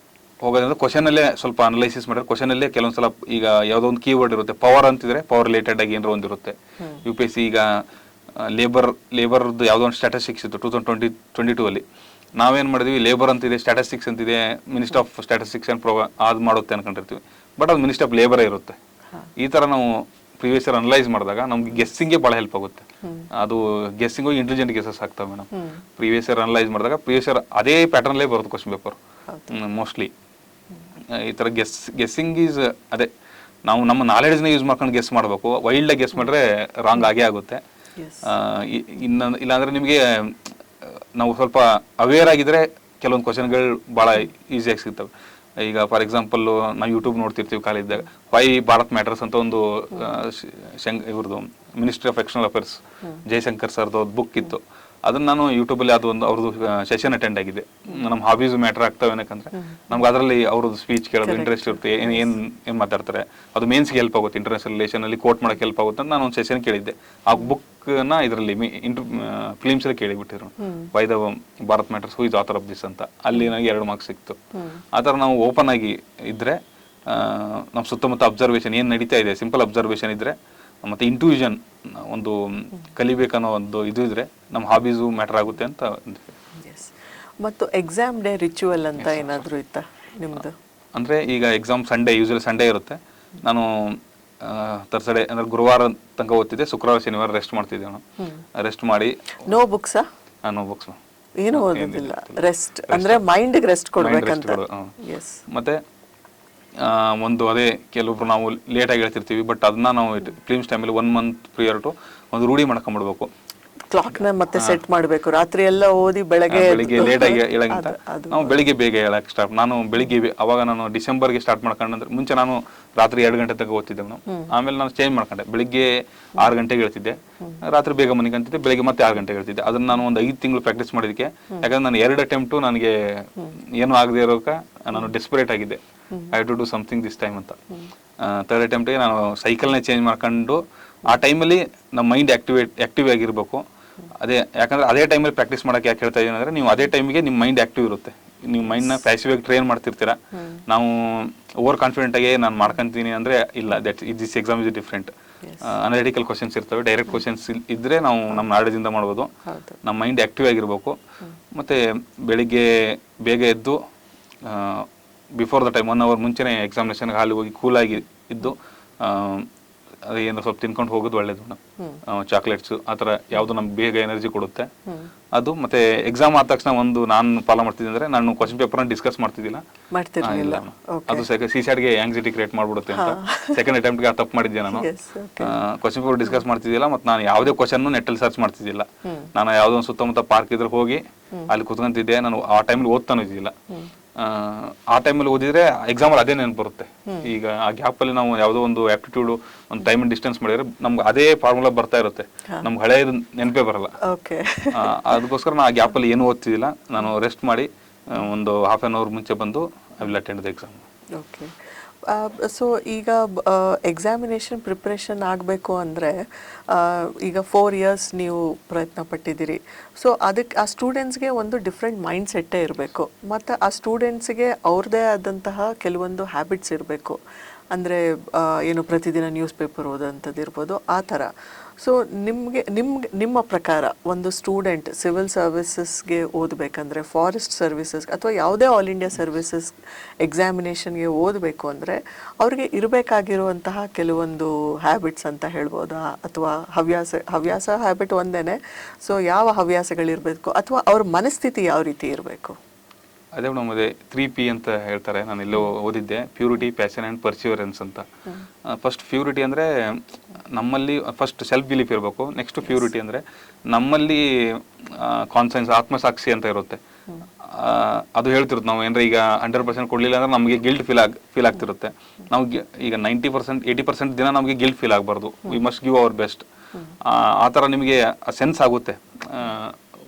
[SPEAKER 2] ಹೋಗೋದ್ರಿಂದ ಕ್ವಶನಲ್ಲೇ ಸ್ವಲ್ಪ ಅನಲೈಸಿಸ್ ಮಾಡಿದ್ರೆ ಕ್ವಶನಲ್ಲೇ ಕೆಲವೊಂದ್ಸಲ ಈಗ ಯಾವುದೋ ಒಂದು ಕೀವರ್ಡ್ ಇರುತ್ತೆ, ಪವರ್ ಅಂತಿದ್ರೆ ಪವರ್ ರಿಲೇಟೆಡ್ ಆಗಿ ಏನಾರ ಒಂದಿರುತ್ತೆ. UPSC ಈಗ ಲೇಬರ್ದು ಯಾವುದೋ ಒಂದು ಸ್ಟ್ಯಾಟಿಸ್ಟಿಕ್ಸ್ ಇತ್ತು 2022 ಅಲ್ಲಿ. ನಾವೇನು ಮಾಡಿದ್ವಿ, ಲೇಬರ್ ಅಂತಿದೆ, ಸ್ಟ್ಯಾಟಿಸ್ಟಿಕ್ಸ್ ಅಂತಿದೆ, ಮಿನಿಸ್ಟರ್ ಆಫ್ ಸ್ಟ್ಯಾಟಿಸ್ಟಿಕ್ಸ್ ಆ್ಯಂಡ್ ಅದು ಮಾಡುತ್ತೆ ಅನ್ಕೊಂಡಿರ್ತೀವಿ. ಬಟ್ ಅದು ಮಿನಿಸ್ಟರ್ ಆಫ್ ಲೇಬರೇ ಇರುತ್ತೆ. ಈ ಥರ ನಾವು ಪ್ರೀವಿಯಸ್ ಇಯರ್ ಅನಲೈಸ್ ಮಾಡಿದಾಗ ನಮ್ಗೆ ಗೆಸ್ಸಿಂಗ್ಗೆ ಭಾಳ ಹೆಲ್ಪ್ ಆಗುತ್ತೆ. ಅದು ಗೆಸ್ಸಿಂಗು ಇಂಟೆಲಿಜೆಂಟ್ ಗೆಸಸ್ ಆಗ್ತವೆ ಮೇಡಮ್. ಪ್ರೀವಿಯಸ್ ಇಯರ್ ಅನಲೈಸ್ ಮಾಡಿದಾಗ ಪ್ರೀವಿಯಸ್ ಇಯರ್ ಅದೇ ಪ್ಯಾಟರ್ನ್ಲೇ ಬರುತ್ತೆ ಕ್ವಶನ್ ಪೇಪರ್ ಮೋಸ್ಟ್ಲಿ. ಈ ಥರ ಗೆಸ್ಸಿಂಗ್ ಈಸ್ ಅದೇ, ನಾವು ನಮ್ಮ ನಾಲೆಡ್ಜ್ನ ಯೂಸ್ ಮಾಡ್ಕೊಂಡು ಗೆಸ್ ಮಾಡಬೇಕು. ವೈಲ್ಡಾಗಿ ಗೆಸ್ ಮಾಡಿದ್ರೆ ರಾಂಗ್ ಆಗೇ ಆಗುತ್ತೆ. ಇಲ್ಲಾಂದರೆ ನಿಮಗೆ ನಾವು ಸ್ವಲ್ಪ ಅವೇರ್ ಆಗಿದ್ರೆ ಕೆಲವೊಂದು ಕ್ವಶನ್ಗಳು ಭಾಳ ಈಸಿಯಾಗಿ ಸಿಗ್ತವೆ. ಈಗ ಫಾರ್ ಎಕ್ಸಾಂಪಲ್ ನಾವು ಯೂಟ್ಯೂಬ್ ನೋಡ್ತಿರ್ತೀವಿ ಕಾಲೇಜ್ದಾಗ, ವೈ ಭಾರತ್ ಮ್ಯಾಟರ್ಸ್ ಅಂತ ಒಂದು ಇವ್ರದ್ದು ministry of external affairs Jaishankar ಸರ್ದು ಬುಕ್ ಇತ್ತು. ಅದನ್ನ ನಾನು ಯೂಟ್ಯೂಬಲ್ಲಿ ಅದು ಒಂದು ಅವ್ರದ್ದು ಸೆಷನ್ ಅಟೆಂಡ್ ಆಗಿದೆ. ನಮ್ಮ ಹಾಬೀಸ್ ಮ್ಯಾಟರ್ ಆಗ್ತವೆ ಏನಕ್ಕಂದ್ರೆ ನಮ್ಗೆ ಅದರಲ್ಲಿ ಅವ್ರದ್ದು ಸ್ಪೀಚ್ ಕೇಳೋದು ಇಂಟ್ರೆಸ್ಟ್ ಇರುತ್ತೆ, ಏನು ಮಾತಾಡ್ತಾರೆ, ಅದು ಮೇನ್ಸ್ಗೆ ಹೆಲ್ಪ್ ಆಗುತ್ತೆ, ಇಂಟರ್ನ್ಯಾಷನಲ್ ರಿಲೇಷನಲ್ಲಿ ಕೋಟ್ ಮಾಡೋಕೆ ಹೆಲ್ಪ್ ಆಗುತ್ತೆ ಅಂತ ನಾನು ಒಂದು ಸೆಷನ್ ಕೇಳಿದ್ದೆ. ಆ ಬುಕ್ನ ಇದರಲ್ಲಿ ಫಿಲಿಮ್ಸಲ್ಲಿ ಕೇಳಿಬಿಟ್ಟಿದ್ರು, why the Bharat matters, who is author of this ಅಂತ. ಅಲ್ಲಿ ನನಗೆ 2 ಮಾರ್ಕ್ಸ್ ಸಿಕ್ತು. ಆ ಥರ ನಾವು ಓಪನ್ ಆಗಿ ಇದ್ರೆ, ನಮ್ಮ ಸುತ್ತಮುತ್ತ ಅಬ್ಸರ್ವೇಷನ್ ಏನು ನಡೀತಾ ಇದೆ, ಸಿಂಪಲ್ ಅಬ್ಸರ್ವೇಷನ್ ಇದ್ರೆ, ಮತ್ತು ಇಂಟ್ಯೂಷನ್ ಒಂದು ಕಲಿಬೇಕನ್ನೋ ಒಂದು ಇದು ಇದ್ರೆ ನಮ್ಮ ಹಾಬೀಸು ಮ್ಯಾಟರ್ ಆಗುತ್ತೆ ಅಂತ.
[SPEAKER 1] ಮತ್ತು ಎಕ್ಸಾಮ್ ಡೇ ರಿಚುವಲ್ ಅಂತ ಏನಾದರೂ ಇತ್ತಾ ನಿಮ್ಮದು? ಅಂದರೆ
[SPEAKER 2] ಈಗ ಎಕ್ಸಾಮ್ ಸಂಡೇ, ಯೂಶಲಿ ಸಂಡೇ ಇರುತ್ತೆ. ನಾನು ತರ್ಸಡೆ ಅಂದರೆ ಗುರುವಾರ ತನಕ ಓದ್ತಿದ್ದೆ, ಶುಕ್ರವಾರ ಶನಿವಾರ ರೆಸ್ಟ್ ಮಾಡ್ತಿದ್ದೆ. ನಾನು ರೆಸ್ಟ್ ಮಾಡಿ.
[SPEAKER 1] ನೋ ಬುಕ್ಸಾ?
[SPEAKER 2] ನೋ ಬುಕ್ಸ್,
[SPEAKER 1] ಏನು ಓದೋದಿಲ್ಲ, ರೆಸ್ಟ್ ಅಂದರೆ ಮೈಂಡ್ಗೆ ರೆಸ್ಟ್ ಕೊಡಬೇಕಂತ.
[SPEAKER 2] ಮತ್ತೆ ಒಂದು ಅದೇ ಕೆಲವೊಬ್ರು ನಾವು ಲೇಟಾಗಿ ಹೇಳ್ತಿರ್ತೀವಿ, ಬಟ್ ಅದನ್ನ ನಾವು ಫಿಲ್ಮ್ಸ್ ಟೈಮಲ್ಲಿ 1 ಮಂತ್ ಪ್ರಿಯರ್ ಟು ಒಂದು ರೂಢಿ ಮಾಡ್ಕೊಂಡ್ಬಿಡ್ಬೇಕು.
[SPEAKER 1] ಕ್ಲಾಕ್ನ ಮತ್ತೆ ಸೆಟ್ ಮಾಡಬೇಕು. ರಾತ್ರಿ ಎಲ್ಲ ಓದಿ ಬೆಳಗ್ಗೆ
[SPEAKER 2] ಲೇಟಾಗಿ ಹೇಳಂಗಿಂತ ನಾವು ಬೆಳಿಗ್ಗೆ ಬೇಗ ಹೇಳಕ್ ಸ್ಟಾರ್ಟ್. ನಾನು ಬೆಳಿಗ್ಗೆ ಅವಾಗ ನಾನು ಡಿಸೆಂಬರ್ಗೆ ಸ್ಟಾರ್ಟ್ ಮಾಡ್ಕೊಂಡ್ರೆ, ಮುಂಚೆ ನಾನು ರಾತ್ರಿ 2 ಗಂಟೆ ತನಕ ಓದ್ತಿದ್ದೆ ನಾನು. ಆಮೇಲೆ ನಾನು ಚೇಂಜ್ ಮಾಡ್ಕೊಂಡೆ, ಬೆಳಿಗ್ಗೆ 6 ಗಂಟೆಗೆ ಹೇಳ್ತಿದ್ದೆ, ರಾತ್ರಿ ಬೇಗ ಮನಿಕಂತಿದ್ದೆ, ಬೆಳಿಗ್ಗೆ ಮತ್ತೆ 6 ಗಂಟೆಗೆ ಹೇಳ್ತಿದ್ದೆ. ಅದನ್ನ ನಾನು ಒಂದು 5 ತಿಂಗಳು ಪ್ರಾಕ್ಟೀಸ್ ಮಾಡಿದಕ್ಕೆ, ಯಾಕಂದ್ರೆ ನಾನು 2 ಅಟೆಂಪ್ಟು ನನಗೆ ಏನು ಆಗದೆ ಇರೋಕೆ ನಾನು ಡೆಸ್ಪರೇಟ್ ಆಗಿದ್ದೆ. I to do something this time ಅಂತ. 3rd ಅಟೆಂಪ್ಟ್ಗೆ ನಾನು ಸೈಕಲ್ನೇ ಚೇಂಜ್ ಮಾಡ್ಕೊಂಡು, ಆ ಟೈಮಲ್ಲಿ ನಮ್ಮ ಮೈಂಡ್ ಆಕ್ಟಿವ್ ಆಗಿರ್ಬೇಕು. ಅದೇ ಯಾಕಂದ್ರೆ ಅದೇ ಟೈಮಲ್ಲಿ ಪ್ರಾಕ್ಟೀಸ್ ಮಾಡಕ್ಕೆ ಯಾಕೆ ಹೇಳ್ತಾ ಇದ್ದೀನಿ ಅಂದ್ರೆ, ನೀವು ಅದೇ ಟೈಮಿಗೆ ನಿಮ್ಮ ಮೈಂಡ್ ಆಕ್ಟಿವ್ ಇರುತ್ತೆ. ನೀವು ಮೈಂಡ್ನ ಪ್ಯಾಸಿವ್ ಆಗಿ ಟ್ರೈನ್ ಮಾಡ್ತಿರ್ತೀರಾ. ನಾವು ಓವರ್ ಕಾನ್ಫಿಡೆಂಟ್ ಆಗಿ ನಾನು ಮಾಡ್ಕೊಂತೀನಿ ಅಂದ್ರೆ ಇಲ್ಲ, this exam is different. Analytical questions ಇರ್ತವೆ, ಡೈರೆಕ್ಟ್ ಕ್ವಶನ್ಸ್ ಇದ್ರೆ ನಾವು ನಮ್ಮ ನಾಲೆಡ್ಜಿಂದ ಮಾಡ್ಬೋದು. ನಮ್ಮ ಮೈಂಡ್ ಆಕ್ಟಿವ್ ಆಗಿರ್ಬೇಕು. ಮತ್ತೆ ಬೆಳಿಗ್ಗೆ ಬೇಗ ಎದ್ದು ಬಿಫೋರ್ ದ ಟೈಮ್ 1 ಅವರ್ ಮುಂಚೆನೇ ಎಕ್ಸಾಮಿನೇಷನ್ಗೆ ಹಾಲಿ ಹೋಗಿ ಕೂಲಾಗಿ ಇದ್ದು, ಅದೇನು ಸ್ವಲ್ಪ ತಿನ್ಕೊಂಡು ಹೋಗೋದು ಒಳ್ಳೇದು ಮೇಡಮ್. ಚಾಕ್ಲೇಟ್ಸು ಆ ಥರ ಯಾವುದು ನಮ್ಗೆ ಬೇಗ ಎನರ್ಜಿ ಕೊಡುತ್ತೆ ಅದು. ಮತ್ತೆ ಎಕ್ಸಾಮ್ ಆದ ತಕ್ಷಣ ಒಂದು ನಾನು ಫಾಲೋ ಮಾಡ್ತಿದ್ದೆ ಅಂದ್ರೆ, ನಾನು ಕ್ವಶನ್ ಪೇಪರ್ನ ಡಿಸ್ಕಸ್ ಮಾಡ್ತಿದ್ದಿಲ್ಲ. ಅದು ಸಿಸ್ಯಾಡ್ಗೆ ಆಂಗ್ಸೈಟಿ ಕ್ರಿಯೇಟ್ ಮಾಡ್ಬಿಡುತ್ತೆ ಅಂತ 2nd ಅಟೆಂಪ್ಟ್ಗೆ ತಪ್ಪು ಮಾಡಿದ್ದೆ ನಾನು. ಕ್ವಶನ್ ಪೇಪರ್ ಡಿಸ್ಕಸ್ ಮಾಡ್ತಿದ್ದಿಲ್ಲ, ಮತ್ತು ನಾನು ಯಾವುದೇ ಕ್ವಶನ್ ನೆಟ್ಟಲ್ಲಿ ಸರ್ಚ್ ಮಾಡ್ತಿದ್ದಿಲ್ಲ. ನಾನು ಯಾವುದೋ ಒಂದು ಸುತ್ತಮುತ್ತ ಪಾರ್ಕ್ ಇದ್ರೆ ಹೋಗಿ ಅಲ್ಲಿ ಕುತ್ಕೊಂತಿದ್ದೆ. ನಾನು ಆ ಟೈಮಲ್ಲಿ ಓದ್ತಾನೂ ಇದ್ದಿಲ್ಲ. ಆ ಟೈಮಲ್ಲಿ ಓದಿದ್ರೆ ಎಕ್ಸಾಮಲ್ಲಿ ಅದೇ ನೆನಪು ಬರುತ್ತೆ. ಈಗ ಆ ಗ್ಯಾಪಲ್ಲಿ ನಾವು ಯಾವುದೋ ಒಂದು ಆಪ್ಟಿಟ್ಯೂಡ್, ಒಂದು ಟೈಮ್ ಅಂಡ್ ಡಿಸ್ಟೆನ್ಸ್ ಮಾಡಿದ್ರೆ ನಮ್ಗೆ ಅದೇ ಫಾರ್ಮುಲಾ ಬರ್ತಾ ಇರುತ್ತೆ, ನಮ್ಗೆ ಹಳೆಯದು ನೆನಪೇ ಬರಲ್ಲ. ಅದಕ್ಕೋಸ್ಕರ ನಾನು ಆ ಗ್ಯಾಪಲ್ಲಿ ಏನು ಓದ್ತಿದ್ದಿಲ್ಲ. ನಾನು ರೆಸ್ಟ್ ಮಾಡಿ ಒಂದು ಹಾಫ್ ಆನ್ ಅವರ್ ಮುಂಚೆ ಬಂದು I will attend the exam.
[SPEAKER 1] Okay. So ಈಗ ಎಕ್ಸಾಮಿನೇಷನ್ ಪ್ರಿಪ್ರೇಷನ್ ಆಗಬೇಕು ಅಂದರೆ, ಈಗ 4 ಇಯರ್ಸ್ ನೀವು ಪ್ರಯತ್ನ ಪಟ್ಟಿದ್ದೀರಿ. ಸೊ ಅದಕ್ಕೆ ಆ ಸ್ಟೂಡೆಂಟ್ಸ್ಗೆ ಒಂದು ಡಿಫ್ರೆಂಟ್ ಮೈಂಡ್ ಸೆಟ್ಟೇ ಇರಬೇಕು, ಮತ್ತು ಆ ಸ್ಟೂಡೆಂಟ್ಸ್ಗೆ ಅವ್ರದ್ದೇ ಆದಂತಹ ಕೆಲವೊಂದು ಹ್ಯಾಬಿಟ್ಸ್ ಇರಬೇಕು. ಅಂದರೆ ಏನು ಪ್ರತಿದಿನ ನ್ಯೂಸ್ ಪೇಪರ್ ಓದೋಂಥದ್ದು ಇರ್ಬೋದು, ಆ ಥರ. ಸೊ ನಿಮ್ಮ ಪ್ರಕಾರ ಒಂದು ಸ್ಟೂಡೆಂಟ್ ಸಿವಿಲ್ ಸರ್ವಿಸಸ್ಗೆ ಓದಬೇಕಂದ್ರೆ, ಫಾರೆಸ್ಟ್ ಸರ್ವಿಸಸ್ ಅಥವಾ ಯಾವುದೇ ಆಲ್ ಇಂಡಿಯಾ ಸರ್ವಿಸಸ್ ಎಕ್ಸಾಮಿನೇಷನ್ಗೆ ಓದಬೇಕು ಅಂದರೆ ಅವ್ರಿಗೆ ಇರಬೇಕಾಗಿರುವಂತಹ ಕೆಲವೊಂದು ಹ್ಯಾಬಿಟ್ಸ್ ಅಂತ ಹೇಳ್ಬೋದಾ, ಅಥವಾ ಹವ್ಯಾಸ ಹ್ಯಾಬಿಟ್ ಒಂದೇ. ಸೊ ಯಾವ ಹವ್ಯಾಸಗಳಿರಬೇಕು, ಅಥವಾ ಅವ್ರ ಮನಸ್ಥಿತಿ ಯಾವ ರೀತಿ ಇರಬೇಕು?
[SPEAKER 2] ಅದೇ ಮೇಡಮ್, ಅದೇ 3P ಅಂತ ಹೇಳ್ತಾರೆ. ನಾನು ಎಲ್ಲೋ ಓದಿದ್ದೆ, ಪ್ಯೂರಿಟಿ, ಪ್ಯಾಷನ್ ಆ್ಯಂಡ್ ಪರ್ಸಿವರೆನ್ಸ್ ಅಂತ. ಫಸ್ಟ್ ಪ್ಯೂರಿಟಿ ಅಂದರೆ ನಮ್ಮಲ್ಲಿ ಫಸ್ಟ್ ಸೆಲ್ಫ್ ಬಿಲೀಫ್ ಇರಬೇಕು. ನೆಕ್ಸ್ಟ್ ಪ್ಯೂರಿಟಿ ಅಂದರೆ ನಮ್ಮಲ್ಲಿ ಕಾನ್ಸೆನ್ಸ್, ಆತ್ಮಸಾಕ್ಷಿ ಅಂತ ಇರುತ್ತೆ. ಅದು ಹೇಳ್ತಿರುತ್ತೆ, ನಾವು ಏನಾರ ಈಗ 100% ಕೊಡಲಿಲ್ಲ ಅಂದ್ರೆ ನಮಗೆ ಗಿಲ್ಟ್ ಫೀಲ್ ಆಗ್ತಿರುತ್ತೆ. ನಾವು ಈಗ 90%, 80% ದಿನ ನಮಗೆ ಗಿಲ್ಟ್ ಫೀಲ್ ಆಗಬಾರ್ದು. We must give hour best. ಆ ಥರ ನಿಮಗೆ ಸೆನ್ಸ್ ಆಗುತ್ತೆ,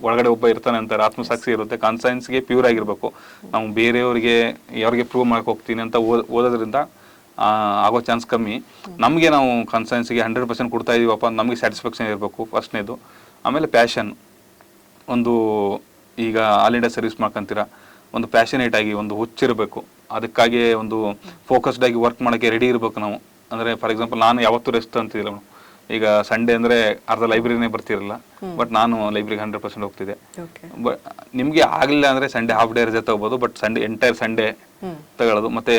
[SPEAKER 2] ಒಳಗಡೆ ಒಬ್ಬ ಇರ್ತಾನೆ ಅಂತಾರೆ, ಆತ್ಮಸಾಕ್ಷಿ ಇರುತ್ತೆ. ಕಾನ್ಸೈನ್ಸ್ಗೆ ಪ್ಯೂರ್ ಆಗಿರ್ಬೇಕು. ನಾವು ಬೇರೆಯವ್ರಿಗೆ ಯಾರಿಗೆ ಪ್ರೂವ್ ಮಾಡಕ್ಕೆ ಹೋಗ್ತೀನಿ ಅಂತ ಓದೋದ್ರಿಂದ ಆಗೋ ಚಾನ್ಸ್ ಕಮ್ಮಿ. ನಮಗೆ ನಾವು ಕಾನ್ಸೈನ್ಸ್ಗೆ 100% ಕೊಡ್ತಾ ಇದೀವಪ್ಪ, ನಮಗೆ ಸ್ಯಾಟಿಸ್ಫ್ಯಾಕ್ಷನ್ ಇರಬೇಕು ಫಸ್ಟ್ನೇದು. ಆಮೇಲೆ ಪ್ಯಾಷನ್, ಒಂದು ಈಗ ಆಲ್ ಇಂಡಿಯಾ ಸರ್ವಿಸ್ ಮಾಡ್ಕೊಂತೀರಾ, ಒಂದು ಪ್ಯಾಷನೇಟ್ ಆಗಿ ಒಂದು ಹುಚ್ಚಿರಬೇಕು. ಅದಕ್ಕಾಗಿ ಒಂದು ಫೋಕಸ್ಡ್ ಆಗಿ ವರ್ಕ್ ಮಾಡೋಕ್ಕೆ ರೆಡಿ ಇರಬೇಕು ನಾವು. ಅಂದರೆ ಫಾರ್ ಎಕ್ಸಾಂಪಲ್ ನಾನು ಯಾವತ್ತೂ ರೆಸ್ಟ್ ಅಂತಿದ್ದಿಲ್ಲ, ಈಗ ಸಂಡೇ ಅಂದರೆ ಅರ್ಧ ಲೈಬ್ರರಿನೇ ಬರ್ತಿರಲ್ಲ, ಬಟ್ ನಾನು ಲೈಬ್ರರಿಗೆ 100% ಹೋಗ್ತಿದ್ದೆ.
[SPEAKER 1] ಓಕೆ.
[SPEAKER 2] ಬಟ್ ನಿಮಗೆ ಆಗಲಿಲ್ಲ ಅಂದರೆ ಸಂಡೇ ಹಾಫ್ ಡೇ ರಜೆ ತಗೋಬೋದು, ಬಟ್ ಎಂಟೈರ್ ಸಂಡೇ ತಗೊಳ್ಳೋದು. ಮತ್ತೆ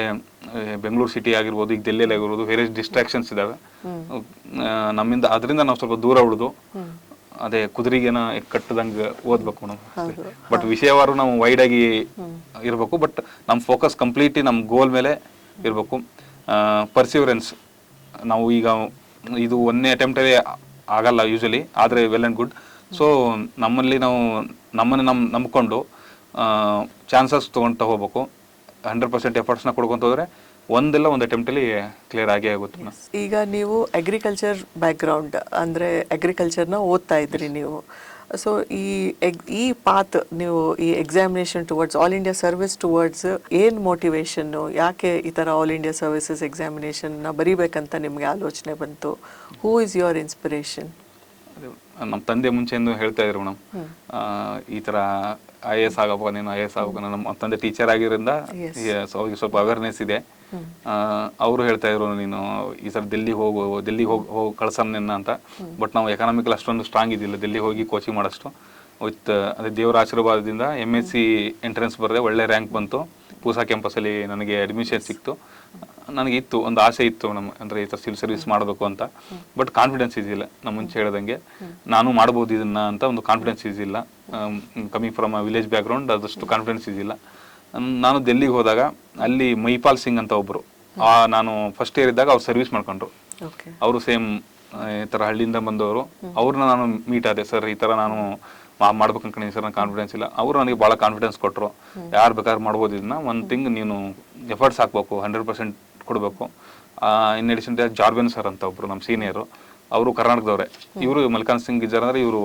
[SPEAKER 2] ಬೆಂಗಳೂರು ಸಿಟಿ ಆಗಿರ್ಬೋದು, ಈಗ ಡೆಲ್ಲಿಯಲ್ಲಿ ಆಗಿರ್ಬೋದು, ಬೇರೆ ಡಿಸ್ಟ್ರಾಕ್ಷನ್ಸ್ ಇದಾವೆ ನಮ್ಮಿಂದ. ಅದರಿಂದ ನಾವು ಸ್ವಲ್ಪ ದೂರ ಉಳಿದು ಅದೇ ಕುದುರೆಗೇನ ಕಟ್ಟದಂಗೆ ಓದ್ಬೇಕು ನಾವು. ಬಟ್ ವಿಷಯವಾರು ನಾವು ವೈಡ್ ಆಗಿ ಇರಬೇಕು, ಬಟ್ ನಮ್ಮ ಫೋಕಸ್ ಕಂಪ್ಲೀಟ್ಲಿ ನಮ್ಮ ಗೋಲ್ ಮೇಲೆ ಇರಬೇಕು. ಪರ್ಸಿವರೆನ್ಸ್, ನಾವು ಈಗ ಇದು ಒಂದನೇ ಅಟೆಂಪ್ಟೇ ಆಗಲ್ಲ ಯೂಶಲಿ, ಆದರೆ ವೆಲ್ ಆ್ಯಂಡ್ ಗುಡ್. ಸೊ ನಮ್ಮಲ್ಲಿ ನಾವು ನಮ್ಮನ್ನು ನಂಬ್ಕೊಂಡು ಚಾನ್ಸಸ್ ತೊಗೊಳ್ತಾ ಹೋಗ್ಬೇಕು. 100% ಎಫರ್ಟ್ಸ್ನ ಕೊಡ್ಕೊಂತ ಹೋದರೆ ಒಂದೆಲ್ಲ ಒಂದು ಅಟೆಂಪ್ಟಲ್ಲಿ ಕ್ಲಿಯರ್ ಆಗೇ ಆಗುತ್ತೆ.
[SPEAKER 1] ಈಗ ನೀವು ಅಗ್ರಿಕಲ್ಚರ್ ಬ್ಯಾಕ್ಗ್ರೌಂಡ್ ಅಂದರೆ ಅಗ್ರಿಕಲ್ಚರ್ನ ಓದ್ತಾ ಇದ್ರಿ ನೀವು. ಸೊ ಈ ಪಾತ್ ನೀವು ಈ examination towards all India service towards ಏನು ಮೋಟಿವೇಶನ್ನು, ಯಾಕೆ ಈ ಥರ ಆಲ್ ಇಂಡಿಯಾ ಸರ್ವಿಸಸ್ ಎಕ್ಸಾಮಿನೇಷನ್ನ ಬರೀಬೇಕಂತ ನಿಮಗೆ ಆಲೋಚನೆ ಬಂತು? Who is your inspiration?
[SPEAKER 2] ನಮ್ಮ ತಂದೆ ಮುಂಚೆಯಿಂದ ಹೇಳ್ತಾ ಇದ್ರು ಮೇಡಮ್, ಈ ಥರ IAS ಆಗಬೇಕು, ನೀನು IAS ಆಗಬೇಕು. ನಮ್ಮ ತಂದೆ ಟೀಚರ್ ಆಗಿರೋದ್ರಿಂದ ಅವ್ರಿಗೆ ಸ್ವಲ್ಪ ಅವೇರ್ನೆಸ್ ಇದೆ. ಅವರು ಹೇಳ್ತಾ ಇದ್ರು, ನೀನು ಈ ಥರ ಡೆಲ್ಲಿಗೆ ಹೋಗಿ ಕಳ್ಸಮ್ ನಿನ್ನ ಅಂತ. ಬಟ್ ನಾವು ಎಕನಾಮಿಕಲ್ ಅಷ್ಟೊಂದು ಸ್ಟ್ರಾಂಗ್ ಇದ್ದಿಲ್ಲ ಡೆಲ್ಲಿ ಹೋಗಿ ಕೋಚಿಂಗ್ ಮಾಡೋಷ್ಟು. ವಿತ್ ಅದೇ ದೇವರ ಆಶೀರ್ವಾದದಿಂದ MSc ಎಂಟ್ರೆನ್ಸ್ ಬರೆದೆ, ಒಳ್ಳೆ ರ್ಯಾಂಕ್ ಬಂತು. ಪೂಸಾ ಕ್ಯಾಂಪಸಲ್ಲಿ ನನಗೆ ಅಡ್ಮಿಷನ್ ಸಿಕ್ತು. ನನಗೆ ಇತ್ತು ಒಂದು ಆಸೆ ಇತ್ತು ಅಂದರೆ ಈ ಥರ ಸಿವಿಲ್ ಸರ್ವಿಸ್ ಮಾಡಬೇಕು ಅಂತ. ಬಟ್ ಕಾನ್ಫಿಡೆನ್ಸ್ ಇದ್ದಿಲ್ಲ. ನಾನು ಮುಂಚೆ ಹೇಳ್ದಂಗೆ ನಾನು ಮಾಡ್ಬೋದು ಇದನ್ನ ಅಂತ ಒಂದು ಕಾನ್ಫಿಡೆನ್ಸ್ ಇದ್ದಿಲ್ಲ. Coming from a village background ಅದಷ್ಟು ಕಾನ್ಫಿಡೆನ್ಸ್ ಇದ್ದಿಲ್ಲ. ನಾನು ಡೆಲ್ಲಿಗೆ ಹೋದಾಗ ಅಲ್ಲಿ ಮೈಪಾಲ್ ಸಿಂಗ್ ಅಂತ ಒಬ್ಬರು, ನಾನು ಫಸ್ಟ್ ಇಯರ್ ಇದ್ದಾಗ ಅವ್ರು ಸರ್ವಿಸ್ ಮಾಡ್ಕೊಂಡ್ರು. ಅವರು ಸೇಮ್ ಈ ಥರ ಹಳ್ಳಿಯಿಂದ ಬಂದವರು. ಅವ್ರನ್ನ ನಾನು ಮೀಟ್ ಆದೆ. ಸರ್ ಈ ಥರ ನಾನು ಮಾಡ್ಬೇಕು ಅನ್ಕೊಂಡಿದ್ದೀನಿ ಸರ್, ನನಗೆ ಕಾನ್ಫಿಡೆನ್ಸ್ ಇಲ್ಲ. ಅವರು ನನಗೆ ಭಾಳ ಕಾನ್ಫಿಡೆನ್ಸ್ ಕೊಟ್ಟರು. ಯಾರು ಬೇಕಾದ್ರೂ ಮಾಡ್ಬೋದು ಇದನ್ನ, ಒಂದು ಥಿಂಗ್ ನೀನು ಎಫರ್ಟ್ಸ್ ಹಾಕ್ಬೇಕು, 100% ಕೊಡಬೇಕು. ಇನ್ ಅಡಿಷನ್ ಜಾರ್ಬೆನ್ ಸರ್ ಅಂತ ಒಬ್ರು ನಮ್ಮ ಸೀನಿಯರು, ಅವರು ಕರ್ನಾಟಕದವರೇ. ಇವರು ಮಲ್ಕಾನ್ ಸಿಂಗ್ ಇದ್ದಾರೆ ಅಂದರೆ ಇವರು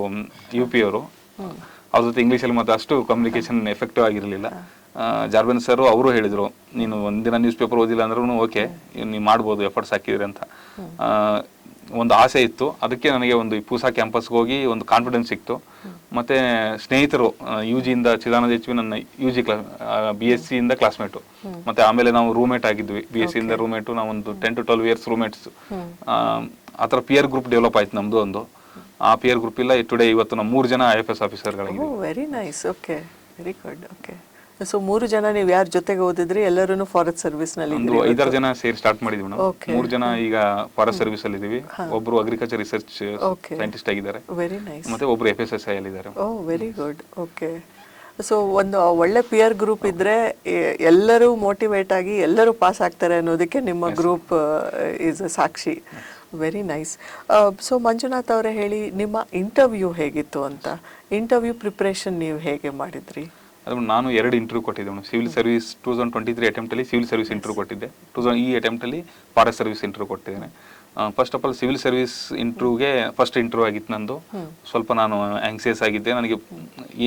[SPEAKER 2] UP ಅವರು. ಅವ್ರ ಜೊತೆ ಇಂಗ್ಲೀಷಲ್ಲಿ ಮತ್ತೆ ಅಷ್ಟು ಕಮ್ಯುನಿಕೇಶನ್ ಎಫೆಕ್ಟಿವ್ ಆಗಿರಲಿಲ್ಲ. ಜಾರ್ಬೆನ್ ಸರ್ ಅವರು ಹೇಳಿದರು, ನೀನು ಒಂದಿನ ನ್ಯೂಸ್ ಪೇಪರ್ ಓದಿಲ್ಲ ಅಂದ್ರೂ ಓಕೆ, ನೀವು ಮಾಡ್ಬೋದು ಎಫರ್ಟ್ಸ್ ಹಾಕಿದ್ರಿ ಅಂತ. ಒಂದು ಆಸೆ ಇತ್ತು. ಅದಕ್ಕೆ ನನಗೆ ಒಂದು ಪೂಸಾ ಕ್ಯಾಂಪಸ್ಗೆ ಹೋಗಿ ಒಂದು ಕಾನ್ಫಿಡೆನ್ಸ್ ಸಿಕ್ತು. ಮತ್ತು ಸ್ನೇಹಿತರು UGಯಿಂದ ಚಿದಾನಂದ HV ನನ್ನ UG BSc ಇಂದ ಕ್ಲಾಸ್ಮೇಟು. ಮತ್ತು ಆಮೇಲೆ ನಾವು ರೂಮೇಟ್ ಆಗಿದ್ವಿ, BSc ಇಂದ ರೂಮೇಟು. ನಾವು ಒಂದು 10 to 12 years ರೂಮೇಟ್ಸ್. ಆ ಥರ ಪಿಯರ್ ಗ್ರೂಪ್ ಡೆವಲಪ್ ಆಯ್ತು ನಮ್ಮದು ಒಂದು. ಆ ಪಿಯರ್ ಗ್ರೂಪ್ ಇಲ್ಲ ಟುಡೇ ಇವತ್ತು ನಾವು 3 ಜನ IFS ಆಫೀಸರ್ಗಳಾಗಿದ್ದೀವಿ.
[SPEAKER 1] Very nice. Okay, very good. Okay, so 3 ಜನ ನೀವು ಯಾರ ಜೊತೆಗೆ ಓದಿದ್ರಿ? ಎಲ್ಲರೂ ಫಾರೆಸ್ಟ್ ಸರ್ವಿಸ್ ನಲ್ಲಿ?
[SPEAKER 2] ಒಂದು 5-6 ಜನ ಸೇರಿ ಸ್ಟಾರ್ಟ್ ಮಾಡಿದ್ವಿ ನಾವು. 3 ಜನ ಈಗ ಫಾರೆಸ್ಟ್ ಸರ್ವಿಸ್ ಅಲ್ಲಿ ಇದೀವಿ. ಒಬ್ರು ಅಗ್ರಿಕಲ್ಚರ್ ರಿಸರ್ಚ್ ಸೈಂಟಿಸ್ಟ್ ಆಗಿದ್ದಾರೆ.
[SPEAKER 1] Very nice.
[SPEAKER 2] ಮತ್ತೆ ಒಬ್ರು FSSAI ಅಲ್ಲಿ ಇದ್ದಾರೆ.
[SPEAKER 1] ಓ, ವೆರಿ ಗುಡ್. ಓಕೆ, ಸೊ ಒಂದು ಒಳ್ಳೆ ಪಿಯರ್ ಗ್ರೂಪ್ ಇದ್ರೆ ಎಲ್ಲರೂ ಮೋಟಿವೇಟ್ ಆಗಿ ಎಲ್ಲರೂ ಪಾಸ್ ಆಗ್ತಾರೆ ಅನ್ನೋದಕ್ಕೆ ನಿಮ್ಮ group is Sakshi. Very nice. So Manjunath ಅವರೇ ಹೇಳಿ, ನಿಮ್ಮ ಇಂಟರ್ವ್ಯೂ ಹೇಗಿತ್ತು ಅಂತ? ಇಂಟರ್ವ್ಯೂ ಪ್ರಿಪ್ರೇಷನ್ ನೀವು ಹೇಗೆ ಮಾಡಿದ್ರಿ?
[SPEAKER 2] ಅದು ನಾನು 2 ಇಂಟರ್ವ್ಯೂ ಕೊಟ್ಟಿದ್ದೆ. ಸಿವಿಲ್ ಸರ್ವಿಸ್ 2023 ಅಟೆಂಪ್ಟಲ್ಲಿ ಸಿವಿಲ್ ಸರ್ವಿಸ್ ಇಂಟರ್ವ್ಯೂ ಕೊಟ್ಟಿದ್ದೆ. ಈ ಅಟೆಂಪ್ಟಲ್ಲಿ ಫಾರೆಸ್ಟ್ ಸರ್ವಿಸ್ ಇಂಟರ್ವ್ಯೂ ಕೊಟ್ಟಿದ್ದೇನೆ. First of all civil service ಇಂಟರ್ವ್ಯೂಗೆ ಫಸ್ಟ್ ಇಂಟರ್ವ್ಯೂ ಆಗಿತ್ತು ನಂದು. ಸ್ವಲ್ಪ ನಾನು ಆಂಕ್ಸಿಯಸ್ ಆಗಿದ್ದೆ. ನನಗೆ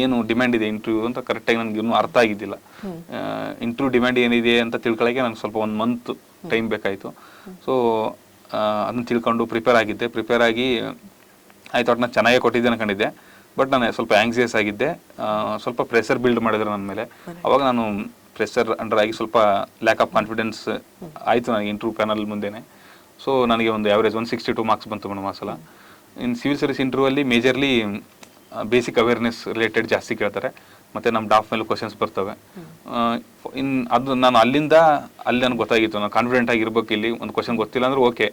[SPEAKER 2] ಏನು ಡಿಮ್ಯಾಂಡ್ ಇದೆ ಇಂಟರ್ವ್ಯೂ ಅಂತ ಕರೆಕ್ಟಾಗಿ ನನಗೆ ಇನ್ನೂ ಅರ್ಥ ಆಗಿದ್ದಿಲ್ಲ. ಇಂಟರ್ವ್ಯೂ ಡಿಮ್ಯಾಂಡ್ ಏನಿದೆ ಅಂತ ತಿಳ್ಕೊಳ್ಳೋಕ್ಕೆ ನನಗೆ ಸ್ವಲ್ಪ 1 month ಟೈಮ್ ಬೇಕಾಯಿತು. ಸೊ ಅದನ್ನು ತಿಳ್ಕೊಂಡು ಪ್ರಿಪೇರ್ ಆಗಿದ್ದೆ. ಪ್ರಿಪೇರ್ ಆಗಿ ಆಯ್ತು, ಒಟ್ಟು ನಾನು ಚೆನ್ನಾಗೇ ಕೊಟ್ಟಿದ್ದೆ ಅನ್ಕೊಂಡಿದ್ದೆ. ಬಟ್ ನಾನು ಸ್ವಲ್ಪ ಆಂಕ್ಸಿಯಸ್ ಆಗಿದ್ದೆ. ಸ್ವಲ್ಪ ಪ್ರೆಷರ್ ಬಿಲ್ಡ್ ಮಾಡಿದ್ರು ನನ್ನ ಮೇಲೆ. ಅವಾಗ ನಾನು ಪ್ರೆಷರ್ ಅಂಡರ್ ಆಗಿ ಸ್ವಲ್ಪ ಲ್ಯಾಕ್ ಆಫ್ ಕಾನ್ಫಿಡೆನ್ಸ್ ಆಯಿತು ನನಗೆ ಇಂಟರ್ವ್ಯೂ ಪ್ಯಾನಲ್ ಮುಂದೆನೆ. ಸೊ ನನಗೆ ಒಂದು ಆ್ಯಾವ್ರೇಜ್ 162 ಮಾರ್ಕ್ಸ್ ಬಂತು ಮೇಡಮ್ ಆ ಸಲ. ಇನ್ನು ಸಿವಿಲ್ ಸರ್ವಿಸ್ ಇಂಟರ್ವ್ಯೂ ಅಲ್ಲಿ ಮೇಜರ್ಲಿ ಬೇಸಿಕ್ ಅವೇರ್ನೆಸ್ ರಿಲೇಟೆಡ್ ಜಾಸ್ತಿ ಕೇಳ್ತಾರೆ. ಮತ್ತು ನಮ್ಮ ಡಾಫ್ ಮೇಲೆ ಕ್ವಶನ್ಸ್ ಬರ್ತವೆ. ಅದು ನಾನು ಅಲ್ಲಿ ನನಗೆ ಗೊತ್ತಾಗಿತ್ತು, ನಾನು ಕಾನ್ಫಿಡೆಂಟ್ ಆಗಿರ್ಬೇಕು. ಇಲ್ಲಿ ಒಂದು ಕ್ವಶನ್ ಗೊತ್ತಿಲ್ಲ ಅಂದ್ರೆ ಓಕೆ,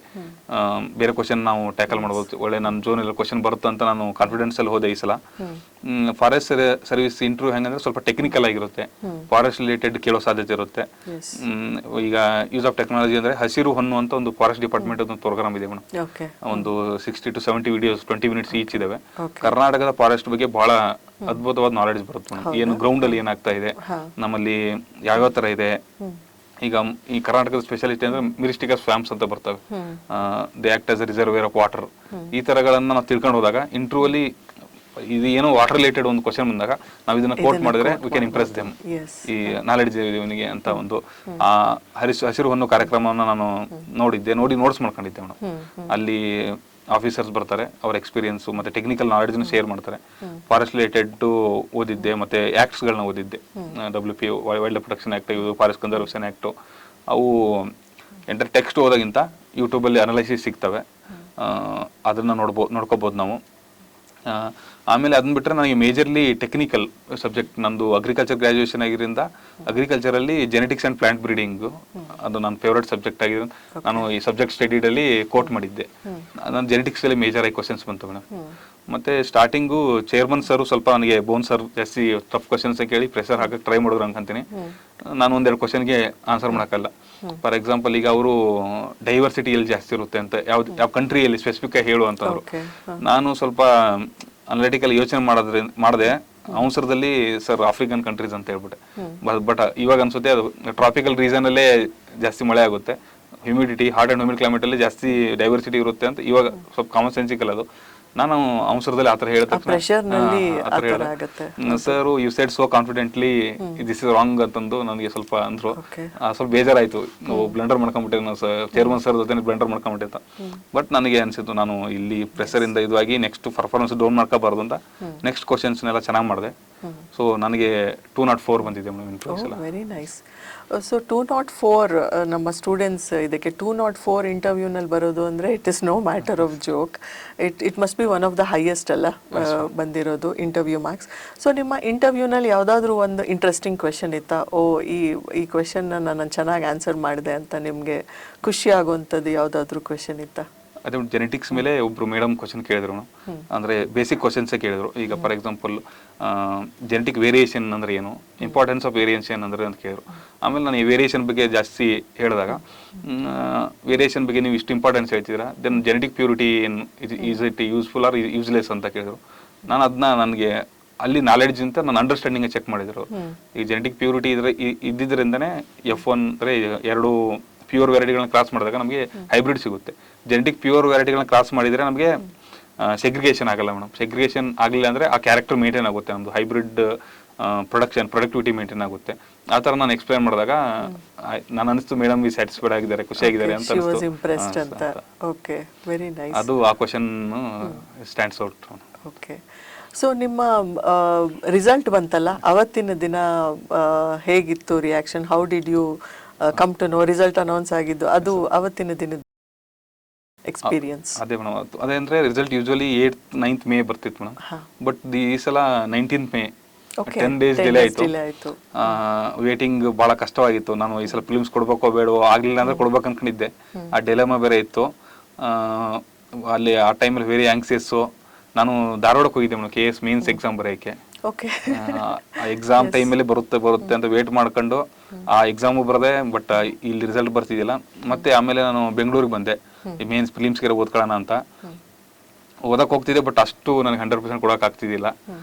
[SPEAKER 2] ಬೇರೆ ಕ್ವಶನ್ ನಾವು ಟ್ಯಾಕಲ್ ಮಾಡ್ಬೋದು, ಒಳ್ಳೆ ನನ್ನ ಝೋನಲ್ಲಿ ಕ್ವಶನ್ ಬರುತ್ತೆ ಅಂತ ನಾನು ಕಾನ್ಫಿಡೆನ್ಸಲ್ಲಿ ಹೋದೆ ಈ ಸಲ. ಫಾರೆಸ್ಟ್ ಸರ್ವಿಸ್ ಇಂಟರ್ವ್ಯೂ ಹೆಂಗಂದ್ರೆ ಸ್ವಲ್ಪ ಟೆಕ್ನಿಕಲ್ ಆಗಿರುತ್ತೆ. ಫಾರೆಸ್ಟ್ ರಿಲೇಟೆಡ್ ಕೇಳೋ ಸಾಧ್ಯತೆ ಇರುತ್ತೆ. ಈಗ ಯೂಸ್ ಆಫ್ ಟೆಕ್ನಾಲಜಿ ಅಂದರೆ ಹಸಿರು ಹೊನ್ನು ಅಂತ ಒಂದು ಫಾರೆಸ್ಟ್ ಡಿಪಾರ್ಟ್ಮೆಂಟ್ ಒಂದು ಪ್ರೋಗ್ರಾಮ್ ಇದೆ ಮೇಡಮ್. ಒಂದು 60 to 70 ವಿಡಿಯೋಸ್ 20 minutes ಈಚ್ ಇದಾವೆ. ಕರ್ನಾಟಕದ ಫಾರೆಸ್ಟ್ ಬಗ್ಗೆ ಬಹಳ ಅದ್ಭುತವಾದ ನಾಲೆಡ್ಜ್ ಬರುತ್ತೆ ಮೇಡಮ್. ಏನು ಗ್ರೌಂಡ್ ಅಲ್ಲಿ ಏನಾಗ್ತಾ ಇದೆ, ನಮ್ಮಲ್ಲಿ ಯಾವ್ಯಾವ ತರ ಇದೆ. ಈಗ ಈ ಕರ್ನಾಟಕದ ಸ್ಪೆಷಾಲಿಟಿ ಅಂದ್ರೆ ಮಿರಿಸ್ಟಿಕಸ್ ಸ್ವಾಂಪ್ಸ್ ಅಂತ ಬರ್ತವೆ. They act as a reservoir of water. ಈ ತರಗಳನ್ನ ನಾವು ತಿಳ್ಕೊಂಡು ಹೋದಾಗ ಇಂಟರ್ವ್ಯೂ ಅಲ್ಲಿ ಇದು ಏನೋ ವಾಟರ್ ರಿಲೇಟೆಡ್ ಒಂದು ಕ್ವಶನ್ ಬಂದಾಗ ನಾವು ಇದನ್ನ ಕೋಟ್ ಮಾಡಿದ್ರೆ ವಿ ಕ್ಯಾನ್ ಇಂಪ್ರೆಸ್ ದೆಮ್. ಈ ನಾಲೆಡ್ಜ್ ಇವನಿಗೆ ಅಂತ ಒಂದು ಹಸಿರು ಹೊನ್ನು ಕಾರ್ಯಕ್ರಮವನ್ನು ನಾನು ನೋಡಿ ನೋಟ್ಸ್ ಮಾಡ್ಕೊಂಡಿದ್ದೆ ಮೇಡಮ್. ಅಲ್ಲಿ ಆಫೀಸರ್ಸ್ ಬರ್ತಾರೆ, ಅವ್ರ ಎಕ್ಸ್ಪೀರಿಯನ್ಸು ಮತ್ತು ಟೆಕ್ನಿಕಲ್ ನಾಲೆಡ್ಜ್ನ ಶೇರ್ ಮಾಡ್ತಾರೆ. ಫಾರೆಸ್ಟ್ ರಿಲೇಟೆಡ್ ಓದಿದ್ದೆ, ಮತ್ತು ಆ್ಯಕ್ಟ್ಸ್ಗಳನ್ನ ಓದಿದ್ದೆ. WP wild life protection act, ಇದು ಫಾರೆಸ್ಟ್ ಕನ್ಸರ್ವೇಷನ್ ಆ್ಯಕ್ಟು. ಅವು ಟೆಕ್ಸ್ಟ್ ಓದಾಗಿಂತ ಯೂಟ್ಯೂಬಲ್ಲಿ ಅನಲೈಸಿಸ್ ಸಿಗ್ತವೆ. ಅದನ್ನು ನೋಡ್ಕೋಬೋದು ನಾವು. ಆಮೇಲೆ ಅದನ್ನ ಬಿಟ್ಟರೆ ನನಗೆ ಮೇಜರ್ಲಿ ಟೆಕ್ನಿಕಲ್ ಸಬ್ಜೆಕ್ಟ್, ನಂದು ಅಗ್ರಿಕಲ್ಚರ್ ಗ್ರಾಜುಯೇಷನ್ ಆಗಿರೋದ್ರಿಂದ ಅಗ್ರಿಕಲ್ಚರಲ್ಲಿ ಜೆನೆಟಿಕ್ಸ್ ಆ್ಯಂಡ್ ಪ್ಲಾಂಟ್ ಬ್ರೀಡಿಂಗು ಅದು ನನ್ನ ಫೇವ್ರೇಟ್ ಸಬ್ಜೆಕ್ಟ್ ಆಗಿರೋದು. ನಾನು ಈ ಸಬ್ಜೆಕ್ಟ್ ಸ್ಟಡಿಡಲ್ಲಿ ಕೋಟ್ ಮಾಡಿದ್ದೆ. ನಾನು ಜೆನೆಟಿಕ್ಸಲ್ಲಿ ಮೇಜರ್ ಆಗಿ ಕ್ವಶನ್ಸ್ ಬಂತು ಮೇಡಮ್. ಮತ್ತು ಸ್ಟಾರ್ಟಿಂಗು ಚೇರ್ಮನ್ ಸರ್ ಸ್ವಲ್ಪ ನನಗೆ ಬೋನ್ ಸರ್ ಜಾಸ್ತಿ ಟಫ್ ಕ್ವಶನ್ಸ್ ಕೇಳಿ ಪ್ರೆಷರ್ ಹಾಕಕ್ಕೆ ಟ್ರೈ ಮಾಡಿದ್ರು ಅನ್ಕೊಂತೀನಿ. ನಾನು ಒಂದೆರಡು ಕ್ವಶನ್ಗೆ ಆನ್ಸರ್ ಮಾಡೋಕ್ಕಲ್ಲ. ಫಾರ್ ಎಕ್ಸಾಂಪಲ್, ಈಗ ಅವರು ಡೈವರ್ಸಿಟಿ ಎಲ್ಲಿ ಜಾಸ್ತಿ ಇರುತ್ತೆ ಅಂತ ಯಾವ ಕಂಟ್ರಿಯಲ್ಲಿ ಸ್ಪೆಸಿಫಿಕ್ ಆಗಿ ಹೇಳು ಅಂತಂದ್ರು. ನಾನು ಸ್ವಲ್ಪ ಅನಲಿಟಿಕಲ್ ಯೋಚನೆ ಮಾಡಿದೆ. ಅವಸರದಲ್ಲಿ ಸರ್ ಆಫ್ರಿಕನ್ ಕಂಟ್ರೀಸ್ ಅಂತ ಹೇಳ್ಬಿಟ್ಟೆ. ಬಟ್ ಇವಾಗ ಅನ್ಸುತ್ತೆ ಅದು ಟ್ರಾಪಿಕಲ್ ರೀಸನ್ ಅಲ್ಲೇ ಜಾಸ್ತಿ ಮಳೆ ಆಗುತ್ತೆ, humidity, hot and humid climate ಅಲ್ಲಿ ಜಾಸ್ತಿ ಡೈವರ್ಸಿಟಿ ಇರುತ್ತೆ ಅಂತ ಇವಾಗ ಸ್ವಲ್ಪ ಕಾಮನ್ ಸೆನ್ಸಿಕಲ್ ಅದು. ನಾನು ಅವಸರದಲ್ಲಿ ಆತರ ಹೇಳಿದೆ sir, you said so confidently this is wrong ಅಂತಂದು ನನಗೆ ಸ್ವಲ್ಪ ಅಂದ್ರು. ಸ್ವಲ್ಪ ಬೇಜಾರಾಯ್ತು, ಬ್ಲಂಡರ್ ಮಾಡ್ಕೊಂಡ್ಬಿಟ್ಟೆ ನಾನು ಚೇರ್ಮನ್ ಸರ್ ಜೊತೆ ಬ್ಲಂಡರ್ ಮಾಡ್ಕೊಂಡ್ಬಿಟ್ಟೆ. ಬಟ್ ನನಗೆ ಅನ್ಸಿತ್ತು ನಾನು ಇಲ್ಲಿ ಪ್ರೆಷರ್ ಇಂದ ಇದಾಗಿ ನೆಕ್ಸ್ಟ್ ಪರ್ಫಾರ್ಮೆನ್ಸ್ ಡೌನ್ ಮಾಡ್ಕೋಬಾರ್ದು ಅಂತ ನೆಕ್ಸ್ಟ್ ಕ್ವಶನ್ಸ್ನೆಲ್ಲ ಚೆನ್ನಾಗಿ ಮಾಡಿದೆ. ಸೊ ನನಗೆ 204 ಬಂದಿದೆ ಮೇಡಮ್.
[SPEAKER 1] Very nice. ಸೊ 204 ನಮ್ಮ ಸ್ಟೂಡೆಂಟ್ಸ್ ಇದಕ್ಕೆ 204 ಇಂಟರ್ವ್ಯೂನಲ್ಲಿ ಬರೋದು ಅಂದರೆ it is no matter of joke. It must be one of the highest ಅಲ್ಲ ಬಂದಿರೋದು ಇಂಟರ್ವ್ಯೂ ಮಾರ್ಕ್ಸ್. ಸೊ ನಿಮ್ಮ ಇಂಟರ್ವ್ಯೂನಲ್ಲಿ ಯಾವುದಾದ್ರೂ ಒಂದು ಇಂಟ್ರೆಸ್ಟಿಂಗ್ ಕ್ವೆಶನ್ ಇತ್ತಾ? ಈ ಕ್ವೆಶನ್ನ ನಾನು ಚೆನ್ನಾಗಿ ಆನ್ಸರ್ ಮಾಡಿದೆ ಅಂತ ನಿಮಗೆ ಖುಷಿ ಆಗುವಂಥದ್ದು ಯಾವುದಾದ್ರೂ ಕ್ವೆಶನ್ ಇತ್ತಾ?
[SPEAKER 2] ಅದೇ ಜೆನೆಟಿಕ್ಸ್ ಮೇಲೆ ಒಬ್ರು ಮೇಡಮ್ ಕ್ವಶನ್ ಕೇಳಿದ್ರು, ಅಂದ್ರೆ ಬೇಸಿಕ್ ಕ್ವಶನ್ಸೇ ಕೇಳಿದ್ರು. ಈಗ ಫಾರ್ ಎಕ್ಸಾಂಪಲ್ ಜೆನೆಟಿಕ್ ವೇರಿಯೇಷನ್ ಅಂದ್ರೆ ಏನು, ಇಂಪಾರ್ಟೆನ್ಸ್ ಆಫ್ ವೇರಿಯೇಷನ್ ಅಂದ್ರೆ ಅಂತ ಕೇಳಿದ್ರು. ಆಮೇಲೆ ನಾನು ಈ ವೇರಿಯೇಷನ್ ಬಗ್ಗೆ ಜಾಸ್ತಿ ಹೇಳಿದಾಗ, ವೇರಿಯೇಷನ್ ಬಗ್ಗೆ ನೀವು ಇಷ್ಟು ಇಂಪಾರ್ಟೆನ್ಸ್ ಹೇಳ್ತಿದ್ದೀರಾ, then genetic purity is it useful or useless ಅಂತ ಕೇಳಿದ್ರು. ನಾನು ಅದನ್ನ ನನಗೆ ಅಲ್ಲಿ ನಾಲೆಡ್ಜ್ ಅಂತ ನನ್ನ ಅಂಡರ್ಸ್ಟ್ಯಾಂಡಿಂಗ್ ಚೆಕ್ ಮಾಡಿದ್ರು. ಈ ಜೆನೆಟಿಕ್ ಪ್ಯೂರಿಟಿ ಇದ್ದಿದ್ರಿಂದನೇ F1 ಅಂದ್ರೆ 2 ಪ್ಯೂರ್ ವೆರೈಟಿಗಳನ್ನ ಕ್ರಾಸ್ ಮಾಡಿದಾಗ ನಮಗೆ ಹೈಬ್ರಿಡ್ ಸಿಗುತ್ತೆ. ಜೆನೆಟಿಕ್ ಪ್ಯೂರ್ ವೆರೈಟಿಗಳನ್ನ ಕ್ರಾಸ್ ಮಾಡಿದರೆ ನಮಗೆ ಸೆಗ್ರಿಗೇಷನ್ ಆಗಲ್ಲ ಮೇಡಮ್. ಸೆಗ್ರಿಗೇಷನ್ ಆಗಲಿಲ್ಲ ಅಂದರೆ ಆ ಕ್ಯಾರೆಕ್ಟರ್ ಮೇಂಟೈನ್ ಆಗುತ್ತೆ, ನಮ್ಮದು ಹೈಬ್ರಿಡ್ ಪ್ರೊಡಕ್ಟಿವಿಟಿ ಮೇಂಟೈನ್ ಆಗುತ್ತೆ. ಆ ಥರ ನಾನು ಎಕ್ಸ್ಪ್ಲೈನ್ ಮಾಡಿದಾಗ ನಾನು ಅನಿಸ್ತು ಮೇಡಮ್ ಈ ಸ್ಯಾಟಿಸ್ಫೈಡ್ ಆಗಿದ್ದಾರೆ, ಖುಷಿಯಾಗಿದ್ದಾರೆ ಅಂತ ಅದು ಆ question stands out.
[SPEAKER 1] Okay. So ನಿಮ್ಮ ರಿಸಲ್ಟ್ ಬಂತಲ್ಲ, ಅವತ್ತಿನ ದಿನ ಹೇಗಿತ್ತು reaction? How did you come to know? Result announce ಆಗಿದ್ದು ಅದು ಅವತ್ತಿನ ದಿನದ ಎಕ್ಸ್ಪೀರಿಯನ್ಸ್?
[SPEAKER 2] ಅದೇ ಮೇಡಮ್, ಅದೇ ಅಂದ್ರೆ result usually 8th 9th May ಬರ್ತಿತ್ತು ಮೇಡಮ್. ಬಟ್ ಈ ಸಲ 19th ಮೇ, 10 days ಡಿಲೇ ಆಯ್ತು. ವೇಟಿಂಗ್ ಬಹಳ ಕಷ್ಟವಾಗಿತ್ತು. ನಾನು ಈ ಸಲ ಫಿಲ್ಮ್ಸ್ ಕೊಡ್ಬೇಕೋ ಬೇಡವೋ, ಆಗ್ಲಿಲ್ಲ ಅಂದ್ರೆ ಕೊಡ್ಬೇಕು ಅನ್ಕೊಂಡಿದ್ದೆ. ಆ ಡಿಲೆಮಾ ಬೇರೆ ಇತ್ತು ಅಲ್ಲಿ. ಆ ಟೈಮಲ್ಲಿ ವೆರಿ ಆಂಕ್ಸಿಯಸ್ಸು. ನಾನು ಧಾರವಾಡಕ್ಕೆ ಹೋಗಿದ್ದೆ ಮೇಡಮ್ KS ಮೇನ್ಸ್ ಎಕ್ಸಾಮ್ ಬರೆಯೋಕ್ಕೆ. ಆ ಎಕ್ಸಾಮ್ ಟೈಮಲ್ಲಿ ಬರುತ್ತೆ ಅಂತ ವೇಟ್ ಮಾಡ್ಕೊಂಡು ಆ ಎಕ್ಸಾಮು ಬರದೆ, ಬಟ್ ಇಲ್ಲಿ ರಿಸಲ್ಟ್ ಬರ್ತಿದ್ದಿಲ್ಲ. ಮತ್ತೆ ಆಮೇಲೆ ನಾನು ಬೆಂಗಳೂರಿಗೆ ಬಂದೆ ಈ ಮೇನ್ಸ್ ಫಿಲಿಮ್ಸ್ಗೆ ಓದ್ಕೊಳ್ಳೋಣ ಅಂತ. ಓದಕ್ಕೆ ಹೋಗ್ತಿದ್ದೆ, ಬಟ್ ಅಷ್ಟು ನನಗೆ 100% ಕೊಡೋಕೆ ಆಗ್ತಿದ್ದಿಲ್ಲ.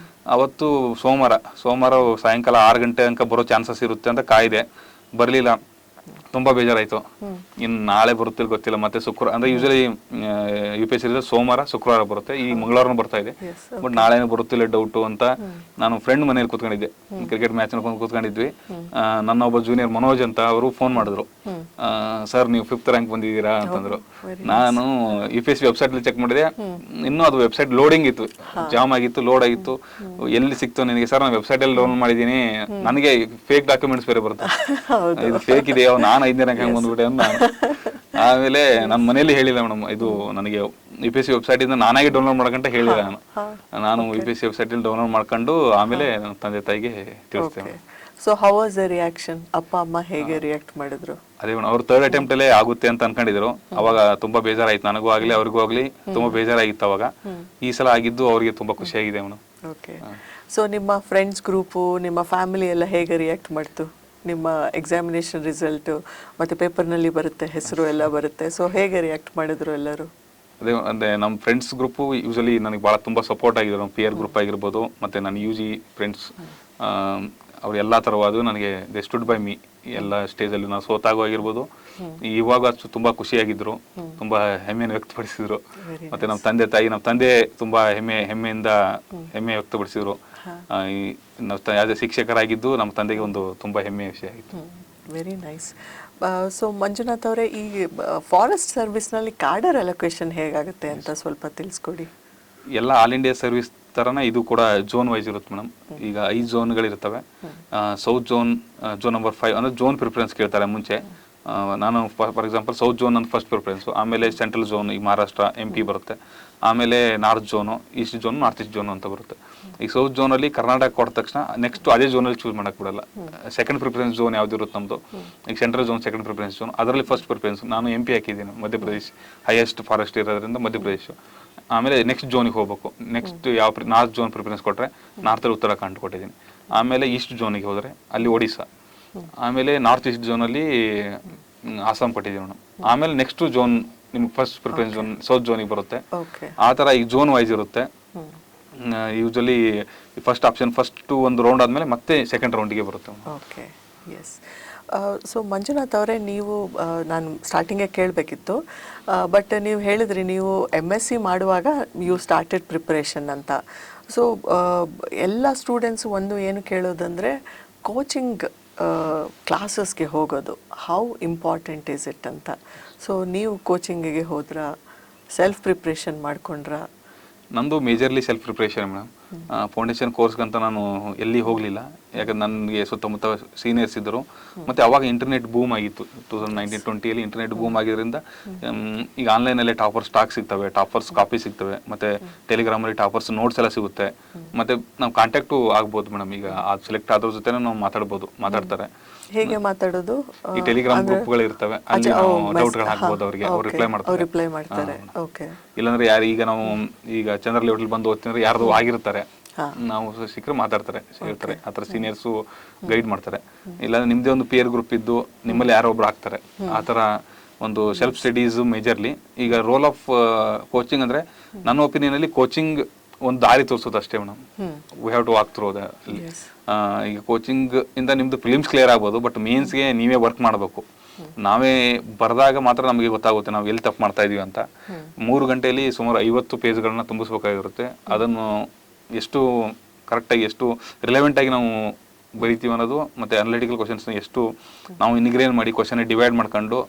[SPEAKER 2] ಅವತ್ತು ಸೋಮವಾರ ಸಾಯಂಕಾಲ 6 ಗಂಟೆ ತನಕ ಬರೋ ಚಾನ್ಸಸ್ ಇರುತ್ತೆ ಅಂತ ಕಾಯ್ದೆ, ಬರಲಿಲ್ಲ. ತುಂಬಾ ಬೇಜಾರಾಯ್ತು. ಇನ್ನು ನಾಳೆ ಬರುತ್ತಿಲ್ಲ ಗೊತ್ತಿಲ್ಲ. ಮತ್ತೆ ಶುಕ್ರವಾರ ಅಂದ್ರೆ ಯೂಶಲಿ UPSC ಸೋಮವಾರ ಶುಕ್ರವಾರ ಬರುತ್ತೆ, ಈ ಮಂಗಳವಾರನೂ ಬರ್ತಾ ಇದೆ. ಬಟ್ ನಾಳೆನೂ ಬರುತ್ತಿಲ್ಲ ಡೌಟು ಅಂತ ನಾನು ಫ್ರೆಂಡ್ ಮನೇಲಿ ಕೂತ್ಕೊಂಡಿದ್ದೆ, ಕ್ರಿಕೆಟ್ ಮ್ಯಾಚ್ ನೋಡ್ಕೊಂಡು ಕೂತ್ಕೊಂಡಿದ್ವಿ. ನನ್ನ ಒಬ್ಬ ಜೂನಿಯರ್ ಮನೋಜ್ ಅಂತ ಅವರು ಫೋನ್ ಮಾಡಿದ್ರು, ಸರ್ ನೀವು 5th ರ್ಯಾಂಕ್ ಬಂದಿದ್ದೀರಾ ಅಂತಂದ್ರು. ನಾನು UPSC ವೆಬ್ಸೈಟ್ ಅಲ್ಲಿ ಚೆಕ್ ಮಾಡಿದೆ, ಇನ್ನೂ ಅದು ವೆಬ್ಸೈಟ್ ಲೋಡಿಂಗ್ ಇತ್ತು, ಜಾಮ್ ಆಗಿತ್ತು, ಲೋಡ್ ಆಗಿತ್ತು. ಎಲ್ಲಿ ಸಿಕ್ತು ನಿನಗೆ? ಸರ್ ನಾನು ವೆಬ್ಸೈಟ್ ಅಲ್ಲಿ ಡೌನ್ಲೋಡ್ ಮಾಡಿದ್ದೀನಿ, ನನಗೆ ಫೇಕ್ ಡಾಕ್ಯುಮೆಂಟ್ಸ್ ಬೇರೆ ಬರುತ್ತೆ, ಇದು ಫೇಕ್ ಇದೆಯೋ, ನಾನು 5ನೇ ರ್ಯಾಂಕ್ ಹಂಗೆ ಬಂದ್ಬಿಟ್ಟೆ ಅಂತ. ಆಮೇಲೆ ನನ್ನ ಮನೇಲಿ ಹೇಳಿಲ್ಲ ಮೇಡಮ್, ಇದು ನನಗೆ UPSC ವೆಬ್ಸೈಟ್ ಇಂದ ನಾನಾಗಿ ಡೌನ್ಲೋಡ್ ಮಾಡ್ಕೊಂತ ಹೇಳಿಲ್ಲ. ನಾನು UPSC ವೆಬ್ಸೈಟ್ ಅಲ್ಲಿ ಡೌನ್ಲೋಡ್ ಮಾಡ್ಕೊಂಡು ಆಮೇಲೆ ನನ್ನ ತಂದೆ ತಾಯಿಗೆ ತಿಳಿಸ್ತೇನೆ.
[SPEAKER 1] So how was the reaction? ಅಪ್ಪ ಅಮ್ಮ ಹೇಗೆ ರಿಯಾಕ್ಟ್ ಮಾಡಿದ್ರು?
[SPEAKER 2] ಅದೇ ಮೇಡಮ್, ಅವ್ರು 3rd ಅಟೆಂಪ್ಟ್ ಅಲ್ಲೇ ಆಗುತ್ತೆ ಅಂತ ಅನ್ಕೊಂಡಿದ್ರು. ಅವಾಗ ತುಂಬಾ ಬೇಜಾರಾಯ್ತು, ನನಗೂ ಆಗ್ಲಿ ಅವ್ರಿಗೂ ಆಗ್ಲಿ ತುಂಬಾ ಬೇಜಾರಾಗಿತ್ತು ಅವಾಗ. ಈ ಸಲ ಆಗಿದ್ದು ಅವ್ರಿಗೆ ತುಂಬಾ ಖುಷಿಯಾಗಿದೆ ಮೇಡಮ್.
[SPEAKER 1] ಓಕೆ. ಸೊ ನಿಮ್ಮ ಫ್ರೆಂಡ್ಸ್ ಗ್ರೂಪು, ನಿಮ್ಮ ಫ್ಯಾಮಿಲಿ ಎಲ್ಲ ಹೇಗೆ ರಿಯಾಕ್ಟ್ ಮಾಡ್ತು? ನಿಮ್ಮ ಎಕ್ಸಾಮಿನೇಷನ್ ರಿಸಲ್ಟು ಮತ್ತು ಪೇಪರ್ನಲ್ಲಿ ಬರುತ್ತೆ, ಹೆಸರು ಎಲ್ಲ ಬರುತ್ತೆ. ಸೊ ಹೇಗೆ ರಿಯಾಕ್ಟ್ ಮಾಡಿದ್ರು ಎಲ್ಲರೂ?
[SPEAKER 2] ಅದೇ ಅಂದರೆ ನಮ್ಮ ಫ್ರೆಂಡ್ಸ್ ಗ್ರೂಪು ಯೂಶಲಿ ನನಗೆ ಭಾಳ ತುಂಬ ಸಪೋರ್ಟ್ ಆಗಿದ್ರು. ನಮ್ಮ ಪಿಯರ್ ಗ್ರೂಪ್ ಆಗಿರ್ಬೋದು, ಮತ್ತು ನನ್ನ UG ಫ್ರೆಂಡ್ಸ್, ಅವ್ರು ಎಲ್ಲ ಥರವಾದ ನನಗೆ ದೇ ಸ್ಟುಡ್ ಬೈ ಮೀ. ಎಲ್ಲ ಸ್ಟೇಜಲ್ಲಿ ನಾವು ಸೋತಾಗೂ ಆಗಿರ್ಬೋದು, ಇವಾಗ ತುಂಬ ಖುಷಿಯಾಗಿದ್ದರು, ತುಂಬ ಹೆಮ್ಮೆಯನ್ನು ವ್ಯಕ್ತಪಡಿಸಿದ್ರು. ಮತ್ತು ನಮ್ಮ ತಂದೆ ತಾಯಿ, ನಮ್ಮ ತಂದೆ ತುಂಬ ಹೆಮ್ಮೆಯಿಂದ ಹೆಮ್ಮೆ ವ್ಯಕ್ತಪಡಿಸಿದ್ರು. ಯಾವುದೇ ಶಿಕ್ಷಕರಾಗಿದ್ದು ನಮ್ಮ ತಂದೆಗೆ ಒಂದು ತುಂಬ ಹೆಮ್ಮೆಯ ವಿಷಯ ಆಗಿತ್ತು.
[SPEAKER 1] Very nice. ಸೊ ಮಂಜುನಾಥ್ ಅವರೇ, ಈ ಫಾರೆಸ್ಟ್ ಸರ್ವಿಸ್ನಲ್ಲಿ ಕ್ಯಾಡರ್ ಅಲೋಕೇಶನ್ ಹೇಗಾಗುತ್ತೆ ಅಂತ ಸ್ವಲ್ಪ ತಿಳಿಸ್ಕೊಡಿ.
[SPEAKER 2] ಎಲ್ಲ ಆಲ್ ಇಂಡಿಯಾ ಸರ್ವಿಸ್ ಥರನೇ ಇದು ಕೂಡ ಝೋನ್ ವೈಸ್ ಇರುತ್ತೆ ಮೇಡಮ್. ಈಗ 5 ಝೋನ್ಗಳಿರ್ತವೆ. ಸೌತ್ ಝೋನ್, ಝೋನ್ ನಂಬರ್ 5 ಅಂದರೆ ಝೋನ್ ಪ್ರಿಫರೆನ್ಸ್ ಕೇಳ್ತಾರೆ ಮುಂಚೆ. ನಾನು ಫಾರ್ ಎಕ್ಸಾಂಪಲ್ ಸೌತ್ ಝೋನ್ ಅಂತ ಫಸ್ಟ್ ಪ್ರಿಫರೆನ್ಸು, ಆಮೇಲೆ ಸೆಂಟ್ರಲ್ ಝೋನ್ ಈಗ ಮಹಾರಾಷ್ಟ್ರ MP ಬರುತ್ತೆ, ಆಮೇಲೆ north zone, East zone, north East zone ಅಂತ ಬರುತ್ತೆ. ಈಗ ಸೌತ್ ಝೋನಲ್ಲಿ ಕರ್ನಾಟಕ ಕೊಟ್ಟ ತಕ್ಷಣ ನೆಕ್ಸ್ಟ್ ಅದೇ ಝೋನಲ್ಲಿ ಚೂಸ್ ಮಾಡಕ್ಕೆ ಬಿಡಲ್ಲ. ಸೆಕೆಂಡ್ ಪ್ರಿಫರೆನ್ಸ್ ಝೋನ್ ಯಾವ್ದು ಇರುತ್ತೆ ನಮ್ಮದು, ಈಗ central zone second preference zone, ಅದರಲ್ಲಿ ಫಸ್ಟ್ ಪ್ರಿಫರೆನ್ಸ್ ನಾನು MP ಹಾಕಿದ್ದೀನಿ, ಮಧ್ಯಪ್ರದೇಶ್ ಹೈಯೆಸ್ಟ್ ಫಾರೆಸ್ಟ್ ಇರೋದ್ರಿಂದ ಮಧ್ಯಪ್ರದೇಶ. ಆಮೇಲೆ ನೆಕ್ಸ್ಟ್ ಝೋನಿಗೆ ಹೋಗ್ಬೇಕು, ನೆಕ್ಸ್ಟ್ ಯಾವ ನಾರ್ತ್ ಝೋನ್ ಪ್ರಿಫರೆನ್ಸ್ ಕೊಟ್ಟರೆ ನಾರ್ತಲ್ಲಿ ಉತ್ತರಾಖಂಡ್ ಕೊಟ್ಟಿದ್ದೀನಿ. ಆಮೇಲೆ ಈಸ್ಟ್ ಝೋನಿಗೆ ಹೋದರೆ ಅಲ್ಲಿ ಒಡಿಸ್ಸಾ, ಆಮೇಲೆ ನಾರ್ತ್ ಈಸ್ಟ್ ಝೋನಲ್ಲಿ ಆಸಾಮ್ ಕೊಟ್ಟಿದ್ದೀವಿ ನಾವು. ಆಮೇಲೆ ನೆಕ್ಸ್ಟ್ ಝೋನ್ ನಿಮ್ಗೆ ಫಸ್ಟ್ ಪ್ರಿಫರೆನ್ಸ್ ಝೋನ್ ಸೌತ್ ಝೋನಿಗೆ ಬರುತ್ತೆ. ಆ ಥರ ಈಗ ಝೋನ್ ವೈಸ್ ಇರುತ್ತೆ. ಯೂಶಲಿ ಫಸ್ಟ್ ಆಪ್ಷನ್ ಫಸ್ಟ್ ಒಂದು ರೌಂಡ್ ಆದಮೇಲೆ ಮತ್ತೆ ಸೆಕೆಂಡ್ ರೌಂಡಿಗೆ ಬರುತ್ತೆ.
[SPEAKER 1] Okay, S. ಸೊ ಮಂಜುನಾಥ್ ಅವರೇ, ನೀವು ನಾನು ಸ್ಟಾರ್ಟಿಂಗೇ ಕೇಳಬೇಕಿತ್ತು, ಬಟ್ ನೀವು ಹೇಳಿದ್ರಿ ನೀವು MSc ಮಾಡುವಾಗ ಯು ಸ್ಟಾರ್ಟೆಡ್ ಪ್ರಿಪ್ರೇಷನ್ ಅಂತ. ಸೊ ಎಲ್ಲ ಸ್ಟೂಡೆಂಟ್ಸ್ ಒಂದು ಏನು ಕೇಳೋದಂದರೆ ಕೋಚಿಂಗ್ ಕ್ಲಾಸಸ್ಗೆ ಹೋಗೋದು ಹೌ ಇಂಪಾರ್ಟೆಂಟ್ ಈಸ್ ಇಟ್ ಅಂತ. ಸೊ ನೀವು ಕೋಚಿಂಗಿಗೆ ಹೋದ್ರಾ, ಸೆಲ್ಫ್ ಪ್ರಿಪ್ರೇಷನ್ ಮಾಡ್ಕೊಂಡ್ರಾ?
[SPEAKER 2] ನಂದು majorly self preparation madam. Foundation ಕೋರ್ಸ್ಗಂತ ನಾನು ಎಲ್ಲಿ ಹೋಗಲಿಲ್ಲ, ಯಾಕಂದ್ರೆ ನನಗೆ ಸುತ್ತಮುತ್ತ ಸೀನಿಯರ್ಸ್ ಇದ್ದರು. ಮತ್ತು ಅವಾಗ ಇಂಟರ್ನೆಟ್ ಬೂಮ್ ಆಗಿತ್ತು 2019-20 ಇಂಟರ್ನೆಟ್ ಬೂಮ್ ಆಗಿದ್ದರಿಂದ ಈಗ ಆನ್ಲೈನಲ್ಲೇ ಟಾಪರ್ಸ್ ಸ್ಟಾಕ್ ಸಿಗ್ತವೆ, ಟಾಪರ್ಸ್ ಕಾಪಿ ಸಿಗ್ತವೆ, ಮತ್ತು ಟೆಲಿಗ್ರಾಮಲ್ಲಿ ಟಾಪರ್ಸ್ ನೋಟ್ಸ್ ಎಲ್ಲ ಸಿಗುತ್ತೆ. ಮತ್ತು ನಾವು ಕಾಂಟ್ಯಾಕ್ಟು ಆಗ್ಬೋದು ಮೇಡಮ್. ಈಗ ಅದು ಸೆಲೆಕ್ಟ್ ಆದ್ರ ಜೊತೆ ನಾವು ಮಾತಾಡ್ತಾರೆ.
[SPEAKER 1] ಹೇಗೆ ಮಾತಾಡೋದು?
[SPEAKER 2] ಈ ಟೆಲಿಗ್ರಾಮ್ ಗ್ರೂಪ್ಗಳು ಇರ್ತವೆ, ಅಲ್ಲಿ ನಾವು ಡೌಟ್ಗಳು ಹಾಕ್ಬೋದು ಅವರಿಗೆ, ಅವ್ರು ರಿಪ್ಲೈ ಮಾಡ್ತಾರೆ. ಇಲ್ಲಾಂದ್ರೆ ಯಾರು ಈಗ ನಾವು ಈಗ ಚಂದ್ರ ಲೆವೆಲ್ ಬಂದು ಓದ್ತಿದ್ರೆ ಯಾರ್ದು ಆಗಿರ್ತಾರೆ, ನಾವು ಸಿಕ್ಕರೆ ಮಾತಾಡ್ತಾರೆ, ಹೇಳ್ತಾರೆ. ಆ ಥರ ಸೀನಿಯರ್ಸು ಗೈಡ್ ಮಾಡ್ತಾರೆ. ಇಲ್ಲಾಂದ್ರೆ ನಿಮ್ಮದೇ ಒಂದು ಪೇರ್ ಗ್ರೂಪ್ ಇದ್ದು ನಿಮ್ಮಲ್ಲಿ ಯಾರೋ ಒಬ್ರು ಆಗ್ತಾರೆ. ಆ ಥರ ಒಂದು ಸೆಲ್ಫ್ ಸ್ಟಡೀಸು ಮೇಜರ್ಲಿ. ಈಗ ರೋಲ್ ಆಫ್ ಕೋಚಿಂಗ್ ಅಂದರೆ ನನ್ನ ಒಪಿನಿಯನಲ್ಲಿ ಕೋಚಿಂಗ್ ಒಂದು ದಾರಿ ತೋರಿಸೋದು ಅಷ್ಟೇ madam. We have to walk through the. ಈಗ ಕೋಚಿಂಗ್ ಇಂದ ನಿಮ್ದು ಫಿಲಿಮ್ಸ್ ಕ್ಲಿಯರ್ ಆಗ್ಬೋದು, ಬಟ್ ಮೇನ್ಸ್ಗೆ ನೀವೇ ವರ್ಕ್ ಮಾಡಬೇಕು. ನಾವೇ ಬರೆದಾಗ ಮಾತ್ರ ನಮಗೆ ಗೊತ್ತಾಗುತ್ತೆ ನಾವು ಎಲ್ಲಿ ತಪ್ಪು ಮಾಡ್ತಾ ಇದೀವಿ ಅಂತ. 3 ಗಂಟೆಯಲ್ಲಿ ಸುಮಾರು 50 ಪೇಜ್ಗಳನ್ನ ತುಂಬಿಸ್ಬೇಕಾಗಿರುತ್ತೆ. ಅದನ್ನು ಎಷ್ಟು ಕರೆಕ್ಟಾಗಿ, ಎಷ್ಟು ರಿಲೆವೆಂಟಾಗಿ ನಾವು ಬರಿತೀವಿ ಅನ್ನೋದು, ಮತ್ತು ಅನಲಿಟಿಕಲ್ ಕ್ವಶನ್ಸ್ನ ಎಷ್ಟು ನಾವು ಇಂಟಿಗ್ರೇಟ್ ಮಾಡಿ ಕ್ವಶನ್ ಡಿವೈಡ್ ಮಾಡ್ಕೊಂಡು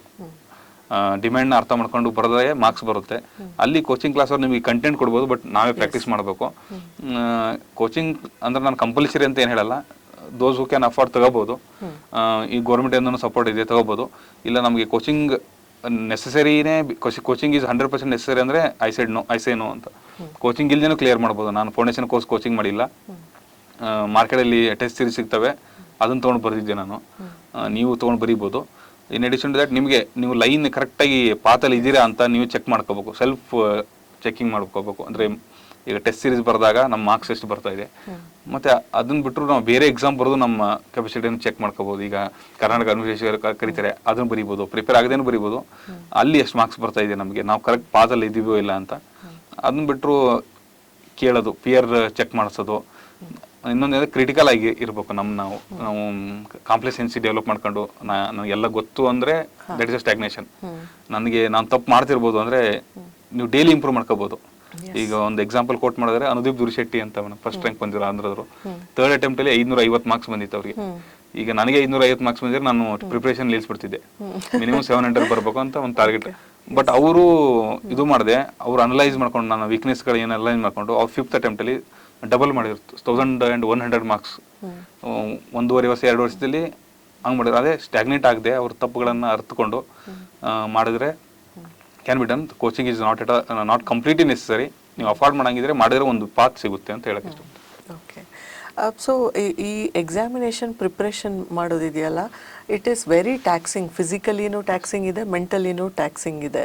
[SPEAKER 2] ಡಿಮ್ಯಾಂಡ್ನ ಅರ್ಥ ಮಾಡ್ಕೊಂಡು ಬರೆದ್ರೆ ಮಾರ್ಕ್ಸ್ ಬರುತ್ತೆ. ಅಲ್ಲಿ ಕೋಚಿಂಗ್ ಕ್ಲಾಸವ್ರು ನಿಮಗೆ ಕಂಟೆಂಟ್ ಕೊಡ್ಬೋದು, ಬಟ್ ನಾವೇ ಪ್ರಾಕ್ಟೀಸ್ ಮಾಡಬೇಕು. ಕೋಚಿಂಗ್ ಅಂದ್ರೆ ನಾನು ಕಂಪಲ್ಸರಿ ಅಂತ ಏನು ಹೇಳಲ್ಲ. ದೋಸ್ ಹೂ ಕ್ಯಾನ್ ಅಫೋರ್ಡ್ ತಗೋಬೋದು. ಈ ಗೌರ್ಮೆಂಟ್ ಏನೋ ಸಪೋರ್ಟ್ ಇದೆ ತಗೋಬೋದು. ಇಲ್ಲ ನಮಗೆ ಕೋಚಿಂಗ್ ನೆಸೆಸರಿನೇ, ಕೋಚಿಂಗ್ ಈಸ್ 100% ನೆಸೆಸರಿ ಅಂದರೆ ಐ ಸೇ ನೋ ಅಂತ. ಕೋಚಿಂಗ್ ಇಲ್ದೇನೂ ಕ್ಲಿಯರ್ ಮಾಡ್ಬೋದು. ನಾನು ಫೌಂಡೇಶನ್ ಕೋರ್ಸ್ ಕೋಚಿಂಗ್ ಮಾಡಿಲ್ಲ. ಮಾರ್ಕೆಟಲ್ಲಿ ಟೆಸ್ಟ್ ಸೀರೀಸ್ ಸಿಗ್ತವೆ, ಅದನ್ನು ತೊಗೊಂಡು ಬರೆದಿದ್ದೆ ನಾನು. ನೀವು ತೊಗೊಂಡು ಬರೀಬೋದು. ಇನ್ ಅಡಿಷನ್ ಟು ದಟ್ ನಿಮಗೆ ನೀವು ಲೈನ್ ಕರೆಕ್ಟಾಗಿ ಪಾತಲ್ಲಿ ಇದ್ದೀರಾ ಅಂತ ನೀವು ಚೆಕ್ ಮಾಡ್ಕೋಬೇಕು, ಸೆಲ್ಫ್ ಚೆಕಿಂಗ್ ಮಾಡ್ಕೋಬೇಕು. ಅಂದರೆ ಈಗ ಟೆಸ್ಟ್ ಸೀರೀಸ್ ಬರೆದಾಗ ನಮ್ಮ ಮಾರ್ಕ್ಸ್ ಎಷ್ಟು ಬರ್ತಾ ಇದೆ, ಮತ್ತು ಅದನ್ನ ಬಿಟ್ಟರು ನಾವು ಬೇರೆ ಎಕ್ಸಾಮ್ ಬರೋದು ನಮ್ಮ ಕೆಪಾಸಿಟಿಯನ್ನು ಚೆಕ್ ಮಾಡ್ಕೋಬೋದು. ಈಗ ಕರ್ನಾಟಕ ಅಡ್ಮಿನಿಸ್ಟ್ರೇಷನ್ ಕರೀತಾರೆ, ಅದನ್ನು ಬರೀಬೋದು. ಪ್ರಿಪೇರ್ ಆಗದೇನು ಬರೀಬೋದು. ಅಲ್ಲಿ ಎಷ್ಟು ಮಾರ್ಕ್ಸ್ ಬರ್ತಾ ಇದೆ ನಮಗೆ, ನಾವು ಕರೆಕ್ಟ್ ಪಾತಲ್ಲಿ ಇದ್ದೀವೋ ಇಲ್ಲ ಅಂತ. ಅದನ್ನ ಬಿಟ್ಟರು ಕೇಳೋದು, ಪಿಯರ್ ಚೆಕ್ ಮಾಡಿಸೋದು. ಇನ್ನೊಂದು ಕ್ರಿಟಿಕಲ್ ಆಗಿ ಇರಬೇಕು. ನಾವು ಕಾಂಪ್ಲೆಸೆನ್ಸಿ ಡೆವಲಪ್ ಮಾಡ್ಕೊಂಡು ನನಗೆಲ್ಲ ಗೊತ್ತು ಅಂದರೆ ದಟ್ ಇಸ್ ಅ ಸ್ಟಾಗ್ನೇಷನ್. ನಾನು ತಪ್ಪು ಮಾಡ್ತಿರ್ಬೋದು ಅಂದರೆ ನೀವು ಡೈಲಿ ಇಂಪ್ರೂವ್ ಮಾಡ್ಕೋಬೋದು. ಈಗ ಒಂದು ಎಕ್ಸಾಂಪಲ್ ಕೋಟ್ ಮಾಡಿದ್ರೆ ಅನುದೀಪ್ ದುರಿಶೆಟ್ಟಿ ಅಂತ ಫಸ್ಟ್ ರ್ಯಾಂಕ್ ಬಂದಿರೋ ಆಂಧ್ರದ್ರು. 3rd ಅಟೆಂಪ್ಟಲ್ಲಿ 550 ಮಾರ್ಕ್ಸ್ ಬಂದಿತ್ತು ಅವ್ರಿಗೆ. ಈಗ ನನಗೆ 550 ಮಾರ್ಕ್ಸ್ ಬಂದಿದ್ರೆ ನಾನು ಪ್ರಿಪ್ರೇಷನ್ ನಿಲ್ಲಿಸ್ಬಿಡ್ತಿದ್ದೆ. ಮಿನಿಮಮ್ 700 ಬರಬೇಕು ಅಂತ ಒಂದು ಟಾರ್ಗೆಟ್. ಬಟ್ ಅವರು ಇದು ಮಾಡಿದೆ, ಅವ್ರು ಅನಲೈಸ್ ಮಾಡ್ಕೊಂಡು ನನ್ನ ವೀಕ್ನೆಸ್ಗಳು ಏನು ಅನಲೈಸ್ ಮಾಡ್ಕೊಂಡು ಅವ್ರು 5th ಅಟೆಂಪ್ಟಲ್ಲಿ ಡಬಲ್ ಮಾಡಿರ್ತು. 1100 ಮಾರ್ಕ್ಸ್ 1.5 ವರ್ಷ 2 ವರ್ಷದಲ್ಲಿ ಹಂಗೆ ಮಾಡಿದ್ರು. ಅದೇ ಸ್ಟ್ಯಾಗ್ನೇಟ್ ಆಗದೆ ಅವ್ರ ತಪ್ಪುಗಳನ್ನು ಅರ್ಥಕೊಂಡು ಮಾಡಿದ್ರೆ can be done. Coaching is not completely necessary. ನೀವು ಅಫೋರ್ಡ್ ಮಾಡಂಗಿದ್ರೆ ಮಾಡಿದ್ರೆ ಒಂದು ಪಾತ್ ಸಿಗುತ್ತೆ ಅಂತ ಹೇಳಕ್ಕೆ ಇಷ್ಟ.
[SPEAKER 1] ಓಕೆ. ಸೊ ಈ ಎಕ್ಸಾಮಿನೇಷನ್ ಪ್ರಿಪ್ರೇಷನ್ ಮಾಡೋದಿದೆಯಲ್ಲ, ಇಟ್ ಈಸ್ ವೆರಿ ಟ್ಯಾಕ್ಸಿಂಗ್. ಫಿಸಿಕಲಿನೂ ಟ್ಯಾಕ್ಸಿಂಗ್ ಇದೆ, ಮೆಂಟಲಿನೂ ಟ್ಯಾಕ್ಸಿಂಗ್ ಇದೆ.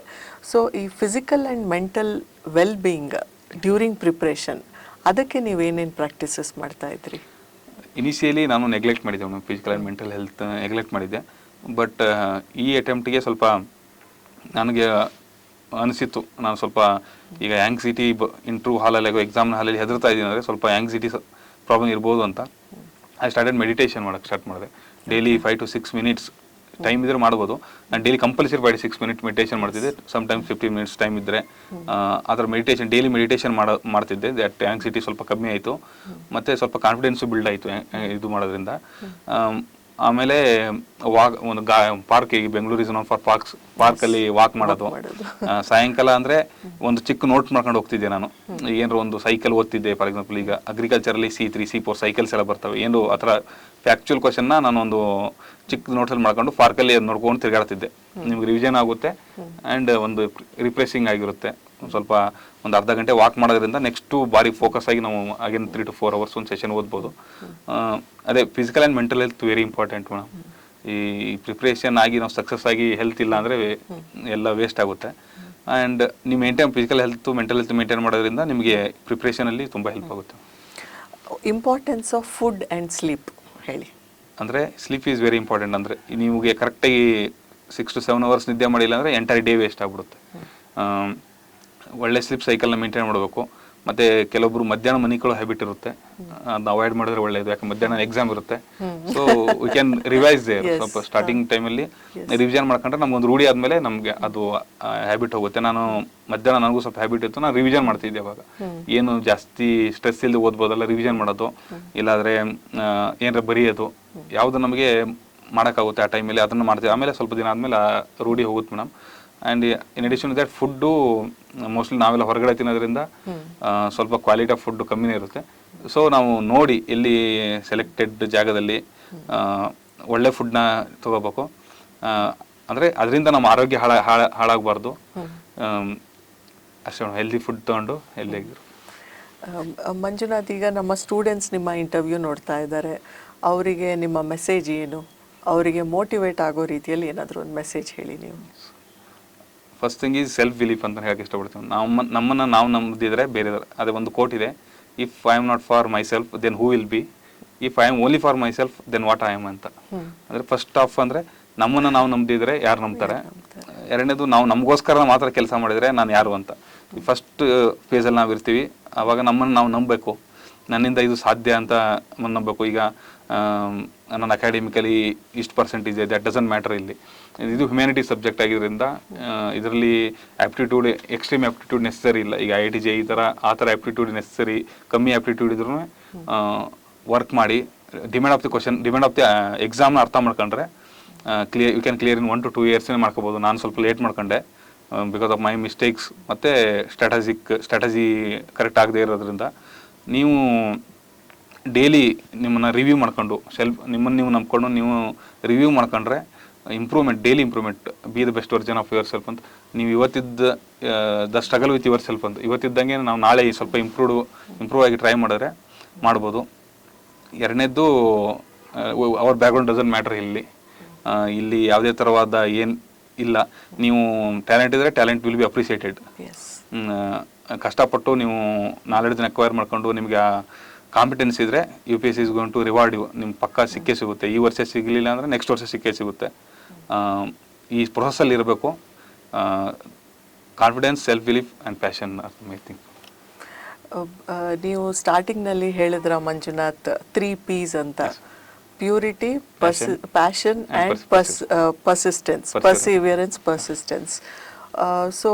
[SPEAKER 1] ಸೊ ಈ physical and mental well being during preparation, ಅದಕ್ಕೆ ನೀವೇನೇನು ಪ್ರಾಕ್ಟೀಸಸ್ ಮಾಡ್ತಾ ಇದ್ರಿ?
[SPEAKER 2] ಇನಿಷಿಯಲಿ ನಾನು ನೆಗ್ಲೆಕ್ಟ್ ಮಾಡಿದ್ದೆ madam, physical and mental health neglect ಮಾಡಿದ್ದೆ. ಬಟ್ ಈ ಅಟೆಂಪ್ಟಿಗೆ ಸ್ವಲ್ಪ ನನಗೆ ಅನಿಸಿತ್ತು, ನಾನು ಸ್ವಲ್ಪ ಈಗ ಆ್ಯಂಗ್ಸಿಟಿ ಇಂಟ್ರ್ಯೂ ಹಾಲಲ್ಲಿ ಎಕ್ಸಾಮ್ ಹಾಲಲ್ಲಿ ಹೆದರ್ತಾ ಇದ್ದೀನಿ ಅಂದರೆ ಸ್ವಲ್ಪ ಆ್ಯಂಗ್ಸಿಟಿ ಪ್ರಾಬ್ಲಮ್ ಇರ್ಬೋದು ಅಂತ ಐ ಸ್ಟಾರ್ಟೆಡ್ ಮೆಡಿಟೇಷನ್ ಮಾಡೋಕ್ಕೆ ಸ್ಟಾರ್ಟ್ ಮಾಡಿದೆ. ಡೈಲಿ 5 to 6 minutes ಟೈಮ್ ಇದ್ರೆ ಮಾಡ್ಬೋದು. ನಾನು daily compulsory 5 to 6 minutes meditation ಮಾಡ್ತಿದ್ದೆ. ಸಮ್ಟೈಮ್ಸ್ 15 minutes ಟೈಮ್ ಇದ್ದರೆ ಆ ಥರ ಡೈಲಿ ಮೆಡಿಟೇಷನ್ ಮಾಡ್ತಿದ್ದೆ. ದಟ್ ಆ್ಯಂಗ್ಸಿಟಿ ಸ್ವಲ್ಪ ಕಮ್ಮಿ ಆಯಿತು, ಮತ್ತು ಸ್ವಲ್ಪ ಕಾನ್ಫಿಡೆನ್ಸು ಬಿಲ್ಡ್ ಆಯಿತು ಇದು ಮಾಡೋದ್ರಿಂದ. ಆಮೇಲೆ ಒಂದು ಪಾರ್ಕ್, ಈಗ ಬೆಂಗಳೂರು ಇಸ್ ನೋನ್ ಫಾರ್ ಪಾರ್ಕಲ್ಲಿ ವಾಕ್ ಮಾಡೋದು. ಸಾಯಂಕಾಲ ಅಂದರೆ ಒಂದು ಚಿಕ್ಕ ನೋಟ್ ಮಾಡ್ಕೊಂಡು ಹೋಗ್ತಿದ್ದೆ ನಾನು. ಏನಾರು ಒಂದು ಸೈಕಲ್ ಓದ್ತಿದ್ದೆ, ಫಾರ್ ಎಕ್ಸಾಂಪಲ್ ಈಗ ಅಗ್ರಿಕಲ್ಚರಲ್ಲಿ C3 C4 ಸೈಕಲ್ಸ್ ಎಲ್ಲ ಬರ್ತವೆ, ಏನು ಆ ಥರ ಫ್ಯಾಕ್ಚುಯಲ್ ಕ್ವಶನ್ನ ನಾನು ಒಂದು ಚಿಕ್ಕ ನೋಟ್ಸಲ್ಲಿ ಮಾಡ್ಕೊಂಡು ಪಾರ್ಕಲ್ಲಿ ನೋಡ್ಕೊಂಡು ತಿರುಗಾಡ್ತಿದ್ದೆ. ನಿಮ್ಗೆ ರಿವಿಷನ್ ಆಗುತ್ತೆ ಆ್ಯಂಡ್ ಒಂದು ರಿಫ್ರೆಶಿಂಗ್ ಆಗಿರುತ್ತೆ. ಸ್ವಲ್ಪ ಒಂದು ಅರ್ಧ ಗಂಟೆ ವಾಕ್ ಮಾಡೋದ್ರಿಂದ ನೆಕ್ಸ್ಟು ಬಾರಿ ಫೋಕಸ್ ಆಗಿ ನಾವು ಅಗೇನ್ 3 to 4 hours ಒಂದು ಸೆಷನ್ ಓದ್ಬೋದು. ಅದೇ physical and mental health very important madam. ಈ ಪ್ರಿಪ್ರೇಷನ್ ಆಗಿ ನಾವು ಸಕ್ಸಸ್ ಆಗಿ ಹೆಲ್ತ್ ಇಲ್ಲ ಅಂದರೆ ಎಲ್ಲ ವೇಸ್ಟ್ ಆಗುತ್ತೆ. ಆ್ಯಂಡ್ ನೀವು physical health mental health maintain ಮಾಡೋದ್ರಿಂದ ನಿಮಗೆ ಪ್ರಿಪ್ರೇಷನಲ್ಲಿ ತುಂಬ ಹೆಲ್ಪ್ ಆಗುತ್ತೆ.
[SPEAKER 1] Importance of food and sleep ಹೇಳಿ.
[SPEAKER 2] ಅಂದರೆ ಸ್ಲೀಪ್ ಈಸ್ ವೆರಿ ಇಂಪಾರ್ಟೆಂಟ್. ಅಂದರೆ ನಿಮಗೆ ಕರೆಕ್ಟಾಗಿ 6 to 7 hours ನಿದ್ದೆ ಮಾಡಿಲ್ಲ ಅಂದರೆ ಎಂಟೈರ್ ಡೇ ವೇಸ್ಟ್ ಆಗ್ಬಿಡುತ್ತೆ. ಒಳ್ಳೆ ಸ್ಲೀಪ್ ಸೈಕಲ್ನ ಮೇಂಟೈನ್ ಮಾಡಬೇಕು. ಮತ್ತು ಕೆಲವೊಬ್ರು ಮಧ್ಯಾಹ್ನ ಮನಿಕೊಳ್ಳೋ ಹ್ಯಾಬಿಟ್ ಇರುತ್ತೆ, ಅದನ್ನ ಅವಾಯ್ಡ್ ಮಾಡಿದ್ರೆ ಒಳ್ಳೆಯದು. ಯಾಕೆ ಮಧ್ಯಾಹ್ನ ಎಕ್ಸಾಮ್ ಇರುತ್ತೆ, so we can revise there. ಸ್ವಲ್ಪ ಸ್ಟಾರ್ಟಿಂಗ್ ಟೈಮಲ್ಲಿ ರಿವಿಷನ್ ಮಾಡ್ಕೊಂಡ್ರೆ ನಮ್ಗೊಂದು ರೂಢಿ ಆದಮೇಲೆ ನಮಗೆ ಅದು ಹ್ಯಾಬಿಟ್ ಹೋಗುತ್ತೆ. ನಾನು ಮಧ್ಯಾಹ್ನ ನನಗೂ ಸ್ವಲ್ಪ ಹ್ಯಾಬಿಟ್ ಇತ್ತು, ನಾನು ರಿವಿಷನ್ ಮಾಡ್ತಿದ್ದೆ. ಅವಾಗ ಏನು ಜಾಸ್ತಿ ಸ್ಟ್ರೆಸ್ ಇಲ್ಲದೆ ಓದ್ಬೋದಲ್ಲ, ರಿವಿಷನ್ ಮಾಡೋದು, ಇಲ್ಲಾಂದರೆ ಏನಾರ ಬರೆಯೋದು, ಯಾವುದು ನಮಗೆ ಮಾಡೋಕ್ಕಾಗುತ್ತೆ ಆ ಟೈಮಲ್ಲಿ ಅದನ್ನು ಮಾಡ್ತೀವಿ. ಆಮೇಲೆ ಸ್ವಲ್ಪ ದಿನ ಆದಮೇಲೆ ರೂಢಿ ಹೋಗುತ್ತೆ madam. And in addition that food mostly ನಾವೆಲ್ಲ ಹೊರಗಡೆ ತಿನ್ನೋದ್ರಿಂದ ಸ್ವಲ್ಪ ಕ್ವಾಲಿಟಿ ಆಫ್ ಫುಡ್ಡು ಕಮ್ಮಿನೇ ಇರುತ್ತೆ. ಸೊ ನಾವು ನೋಡಿ ಎಲ್ಲಿ ಸೆಲೆಕ್ಟೆಡ್ ಜಾಗದಲ್ಲಿ ಒಳ್ಳೆ ಫುಡ್ನ ತೊಗೋಬೇಕು. ಅಂದರೆ ಅದರಿಂದ ನಮ್ಮ ಆರೋಗ್ಯ ಹಾಳಾಗಬಾರ್ದು. ಅಷ್ಟೇ, ಹೆಲ್ದಿ ಫುಡ್ ತೊಗೊಂಡು ಹೆಲ್ದಿಯಾಗಿರು.
[SPEAKER 1] ಮಂಜುನಾಥ್, ಈಗ ನಮ್ಮ ಸ್ಟೂಡೆಂಟ್ಸ್ ನಿಮ್ಮ ಇಂಟರ್ವ್ಯೂ ನೋಡ್ತಾ ಇದ್ದಾರೆ, ಅವರಿಗೆ ನಿಮ್ಮ ಮೆಸೇಜ್ ಏನು? ಅವರಿಗೆ ಮೋಟಿವೇಟ್ ಆಗೋ ರೀತಿಯಲ್ಲಿ ಏನಾದರೂ ಒಂದು ಮೆಸೇಜ್ ಹೇಳಿ ನೀವು.
[SPEAKER 2] First thing is self belief ಅಂತ ಹೇಳಕ್ಕೆ ಇಷ್ಟಪಡ್ತೀವಿ. ನಮ್ಮನ್ನು ನಾವು ನಂಬಿದ್ರೆ ಬೇರೆ, ಅದೇ ಒಂದು ಕೋಟ್ ಇದೆ, if I am not for myself then who will be, if I am only for myself then what I am ಅಂತ. ಅಂದರೆ ಫಸ್ಟ್ ಆಫ್ ಅಂದರೆ ನಮ್ಮನ್ನು ನಾವು ನಂಬಿದ್ರೆ ಯಾರು ನಂಬ್ತಾರೆ. ಎರಡನೇದು, ನಾವು ನಮಗೋಸ್ಕರ ಮಾತ್ರ ಕೆಲಸ ಮಾಡಿದರೆ ನಾನು ಯಾರು ಅಂತ. ಫಸ್ಟ್ ಫೇಸಲ್ಲಿ ನಾವು ಇರ್ತೀವಿ, ಆವಾಗ ನಮ್ಮನ್ನು ನಾವು ನಂಬಬೇಕು. ನನ್ನಿಂದ ಇದು ಸಾಧ್ಯ ಅಂತ ನಂಬಬೇಕು. ಈಗ ನನ್ನ ಅಕಾಡೆಮಿಕಲಿ ಇಷ್ಟು ಪರ್ಸೆಂಟೇಜ್ ಇದೆ, ದಟ್ ಡಸಂಟ್ ಮ್ಯಾಟರ್. ಇಲ್ಲಿ ಇದು ಹ್ಯುಮ್ಯಾನಿಟಿ ಸಬ್ಜೆಕ್ಟ್ ಆಗಿರೋದ್ರಿಂದ ಇದರಲ್ಲಿ ಆ್ಯಪ್ಟಿಟ್ಯೂಡ್, ಎಕ್ಸ್ಟ್ರೀಮ್ ಆ್ಯಪ್ಟಿಟ್ಯೂಡ್ ನೆಸಸರಿ ಇಲ್ಲ. ಈಗ IIT JEE ಆ ಥರ ಆ್ಯಪ್ಟಿಟ್ಯೂಡ್ ನೆಸಸರಿ. ಕಮ್ಮಿ ಆ್ಯಪ್ಟಿಟ್ಯೂಡ್ ಇದ್ರೂ ವರ್ಕ್ ಮಾಡಿ demand of the question, demand of the ಎಕ್ಸಾಮ್ನ ಅರ್ಥ ಮಾಡ್ಕೊಂಡ್ರೆ you can clear in 1 to 2 years ಮಾಡ್ಕೋಬೋದು. ನಾನು ಸ್ವಲ್ಪ ಲೇಟ್ ಮಾಡ್ಕೊಂಡೆ ಬಿಕಾಸ್ ಆಫ್ ಮೈ ಮಿಸ್ಟೇಕ್ಸ್ ಮತ್ತು ಸ್ಟ್ರಾಟಜಿ ಕರೆಕ್ಟ್ ಆಗದೆ ಇರೋದ್ರಿಂದ. ನೀವು ಡೈಲಿ ನಿಮ್ಮನ್ನು ರಿವ್ಯೂ ಮಾಡ್ಕೊಂಡು, ನಿಮ್ಮನ್ನು ನೀವು ನಂಬ್ಕೊಂಡು ನೀವು ರಿವ್ಯೂ ಮಾಡ್ಕೊಂಡ್ರೆ daily improvement, be the best version of yourself ಅಂತ. ನೀವು ಇವತ್ತಿದ್ದ the struggle with yourself ಅಂತ, ಇವತ್ತಿದ್ದಂಗೆ ನಾವು ನಾಳೆ ಸ್ವಲ್ಪ ಇಂಪ್ರೂವ್ ಆಗಿ ಟ್ರೈ ಮಾಡಿದ್ರೆ ಮಾಡ್ಬೋದು. ಎರಡನೇದ್ದು, ಅವರ್ ಬ್ಯಾಕ್ಗ್ರೌಂಡ್ ಡಸಂಟ್ ಮ್ಯಾಟರ್. ಇಲ್ಲಿ ಯಾವುದೇ ಥರವಾದ ಏನು ಇಲ್ಲ. ನೀವು ಟ್ಯಾಲೆಂಟ್ ಇದ್ದರೆ ಟ್ಯಾಲೆಂಟ್ ವಿಲ್ ಬಿ ಅಪ್ರಿಸಿಯೇಟೆಡ್. ಕಷ್ಟಪಟ್ಟು ನೀವು ನಾಲೆಡ್ಜ್ನ ಅಕ್ವೈರ್ ಮಾಡ್ಕೊಂಡು ನಿಮಗೆ ಕಾಂಪಿಟೆನ್ಸ್ ಇದ್ದರೆ UPSC is going to reward you. ನಿಮ್ಗೆ ಪಕ್ಕ ಸಿಕ್ಕೇ ಸಿಗುತ್ತೆ. ಈ ವರ್ಷ ಸಿಗಲಿಲ್ಲ ಅಂದರೆ ನೆಕ್ಸ್ಟ್ ವರ್ಷ ಸಿಕ್ಕೇ ಸಿಗುತ್ತೆ. ಈ ಪ್ರೊಸೆಸ್ಸಲ್ಲಿ ಇರಬೇಕು. Confidence, self belief and passion are my thing.
[SPEAKER 1] ನೀವು ಸ್ಟಾರ್ಟಿಂಗ್ನಲ್ಲಿ ಹೇಳಿದ್ರ ಮಂಜುನಾಥ್ 3 Ps ಅಂತ, purity, passion and persistence, perseverance, persistence. So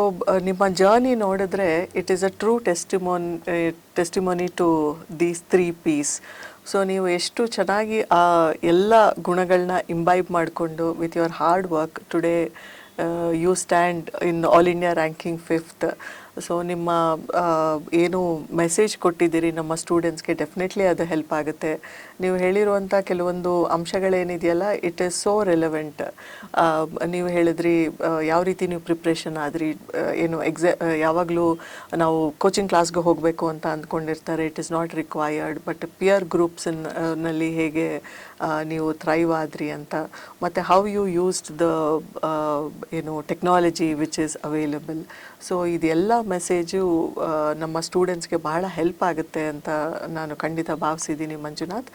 [SPEAKER 1] ನಿಮ್ಮ ಜರ್ನಿ ನೋಡಿದ್ರೆ it is a true testimony to these 3 Ps. So ನೀವು ಎಷ್ಟು ಚೆನ್ನಾಗಿ ಆ ಎಲ್ಲ ಗುಣಗಳನ್ನ ಇಂಬೈಬ್ ಮಾಡಿಕೊಂಡು with your hard work today you stand in all India ranking 5th. ಸೊ ನಿಮ್ಮ ಏನು ಮೆಸೇಜ್ ಕೊಟ್ಟಿದ್ದೀರಿ ನಮ್ಮ ಸ್ಟೂಡೆಂಟ್ಸ್ಗೆ, ಡೆಫಿನೆಟ್ಲಿ ಅದು ಹೆಲ್ಪ್ ಆಗುತ್ತೆ. ನೀವು ಹೇಳಿರುವಂಥ ಕೆಲವೊಂದು ಅಂಶಗಳೇನಿದೆಯಲ್ಲ, ಇಟ್ ಈಸ್ ಸೋ ರೆಲೆವೆಂಟ್. ನೀವು ಹೇಳಿದ್ರಿ ಯಾವ ರೀತಿ ನೀವು ಪ್ರಿಪ್ರೇಷನ್ ಆದ್ರಿ, ಏನು ಯಾವಾಗಲೂ ನಾವು ಕೋಚಿಂಗ್ ಕ್ಲಾಸ್ಗೆ ಹೋಗಬೇಕು ಅಂತ ಅಂದ್ಕೊಂಡಿರ್ತಾರೆ, it is not required. But peer ಗ್ರೂಪ್ಸ್ನಲ್ಲಿ ಹೇಗೆ ನೀವು ಥ್ರೈವ್ ಆದ್ರಿ ಅಂತ, ಮತ್ತು ಹೌ ಯು ಯೂಸ್ಡ್ ದ ಏನು technology which is available. So ಇದೆಲ್ಲ ಮೆಸೇಜು ನಮ್ಮ ಸ್ಟೂಡೆಂಟ್ಸ್ಗೆ ಬಹಳ ಹೆಲ್ಪ್ ಆಗುತ್ತೆ ಅಂತ ನಾನು ಖಂಡಿತ ಭಾವಿಸಿದ್ದೀನಿ ಮಂಜುನಾಥ್.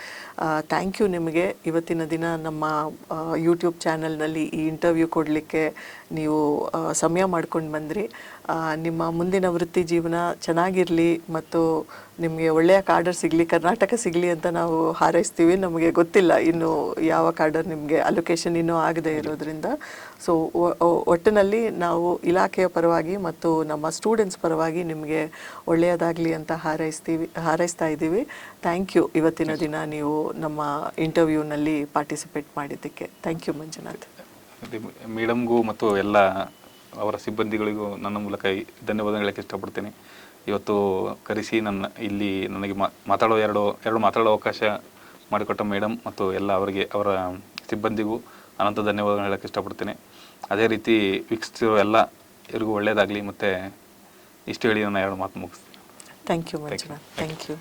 [SPEAKER 1] ಥ್ಯಾಂಕ್ ಯು ನಿಮಗೆ ಇವತ್ತಿನ ದಿನ ನಮ್ಮ ಯೂಟ್ಯೂಬ್ ಚಾನಲ್ನಲ್ಲಿ ಈ ಇಂಟರ್ವ್ಯೂ ಕೊಡಲಿಕ್ಕೆ ನೀವು ಸಮಯ ಮಾಡ್ಕೊಂಡು ಬಂದ್ರಿ. ನಿಮ್ಮ ಮುಂದಿನ ವೃತ್ತಿ ಜೀವನ ಚೆನ್ನಾಗಿರಲಿ ಮತ್ತು ನಿಮಗೆ ಒಳ್ಳೆಯ ಕಾರ್ಡರ್ ಸಿಗಲಿ, ಕರ್ನಾಟಕ ಸಿಗಲಿ ಅಂತ ನಾವು ಹಾರೈಸ್ತೀವಿ. ನಮಗೆ ಗೊತ್ತಿಲ್ಲ ಇನ್ನು ಯಾವ ಕಾರ್ಡರ್ ನಿಮಗೆ ಅಲೊಕೇಶನ್ ಇನ್ನೂ ಆಗದೆ ಇರೋದ್ರಿಂದ. ಸೊ ಒಟ್ಟಿನಲ್ಲಿ ನಾವು ಇಲಾಖೆಯ ಪರವಾಗಿ ಮತ್ತು ನಮ್ಮ ಸ್ಟೂಡೆಂಟ್ಸ್ ಪರವಾಗಿ ನಿಮಗೆ ಒಳ್ಳೆಯದಾಗಲಿ ಅಂತ ಹಾರೈಸ್ತಾ ಇದ್ದೀವಿ. Thank you. ಇವತ್ತಿನ ದಿನ ನೀವು ನಮ್ಮ ಇಂಟರ್ವ್ಯೂನಲ್ಲಿ ಪಾರ್ಟಿಸಿಪೇಟ್ ಮಾಡಿದ್ದಕ್ಕೆ ಥ್ಯಾಂಕ್ ಯು ಮಂಜುನಾಥ್.
[SPEAKER 2] ಮೇಡಮ್ಗೂ ಮತ್ತು ಎಲ್ಲ ಅವರ ಸಿಬ್ಬಂದಿಗಳಿಗೂ ನನ್ನ ಮೂಲಕ ಧನ್ಯವಾದ ಹೇಳಕ್ಕೆ ಇಷ್ಟಪಡ್ತೀನಿ. ಇವತ್ತು ಕರೆಸಿ ಇಲ್ಲಿ ನನಗೆ ಎರಡು ಮಾತಾಡೋ ಅವಕಾಶ ಮಾಡಿಕೊಟ್ಟ ಮೇಡಮ್ ಮತ್ತು ಎಲ್ಲ ಅವರ ಸಿಬ್ಬಂದಿಗೂ ಅನಂತ ಧನ್ಯವಾದ ಹೇಳಕ್ಕೆ ಇಷ್ಟಪಡ್ತೀನಿ. ಅದೇ ರೀತಿ ವೀಕ್ಷಿಸಿರೋ ಎಲ್ಲರಿಗೂ ಒಳ್ಳೆಯದಾಗಲಿ ಮತ್ತು ಇಷ್ಟು ಹೇಳಿ ನನ್ನ ಎರಡು ಮಾತು ಮುಗಿಸ್ತೀನಿ.
[SPEAKER 1] Thank you Manjunath. Thank you.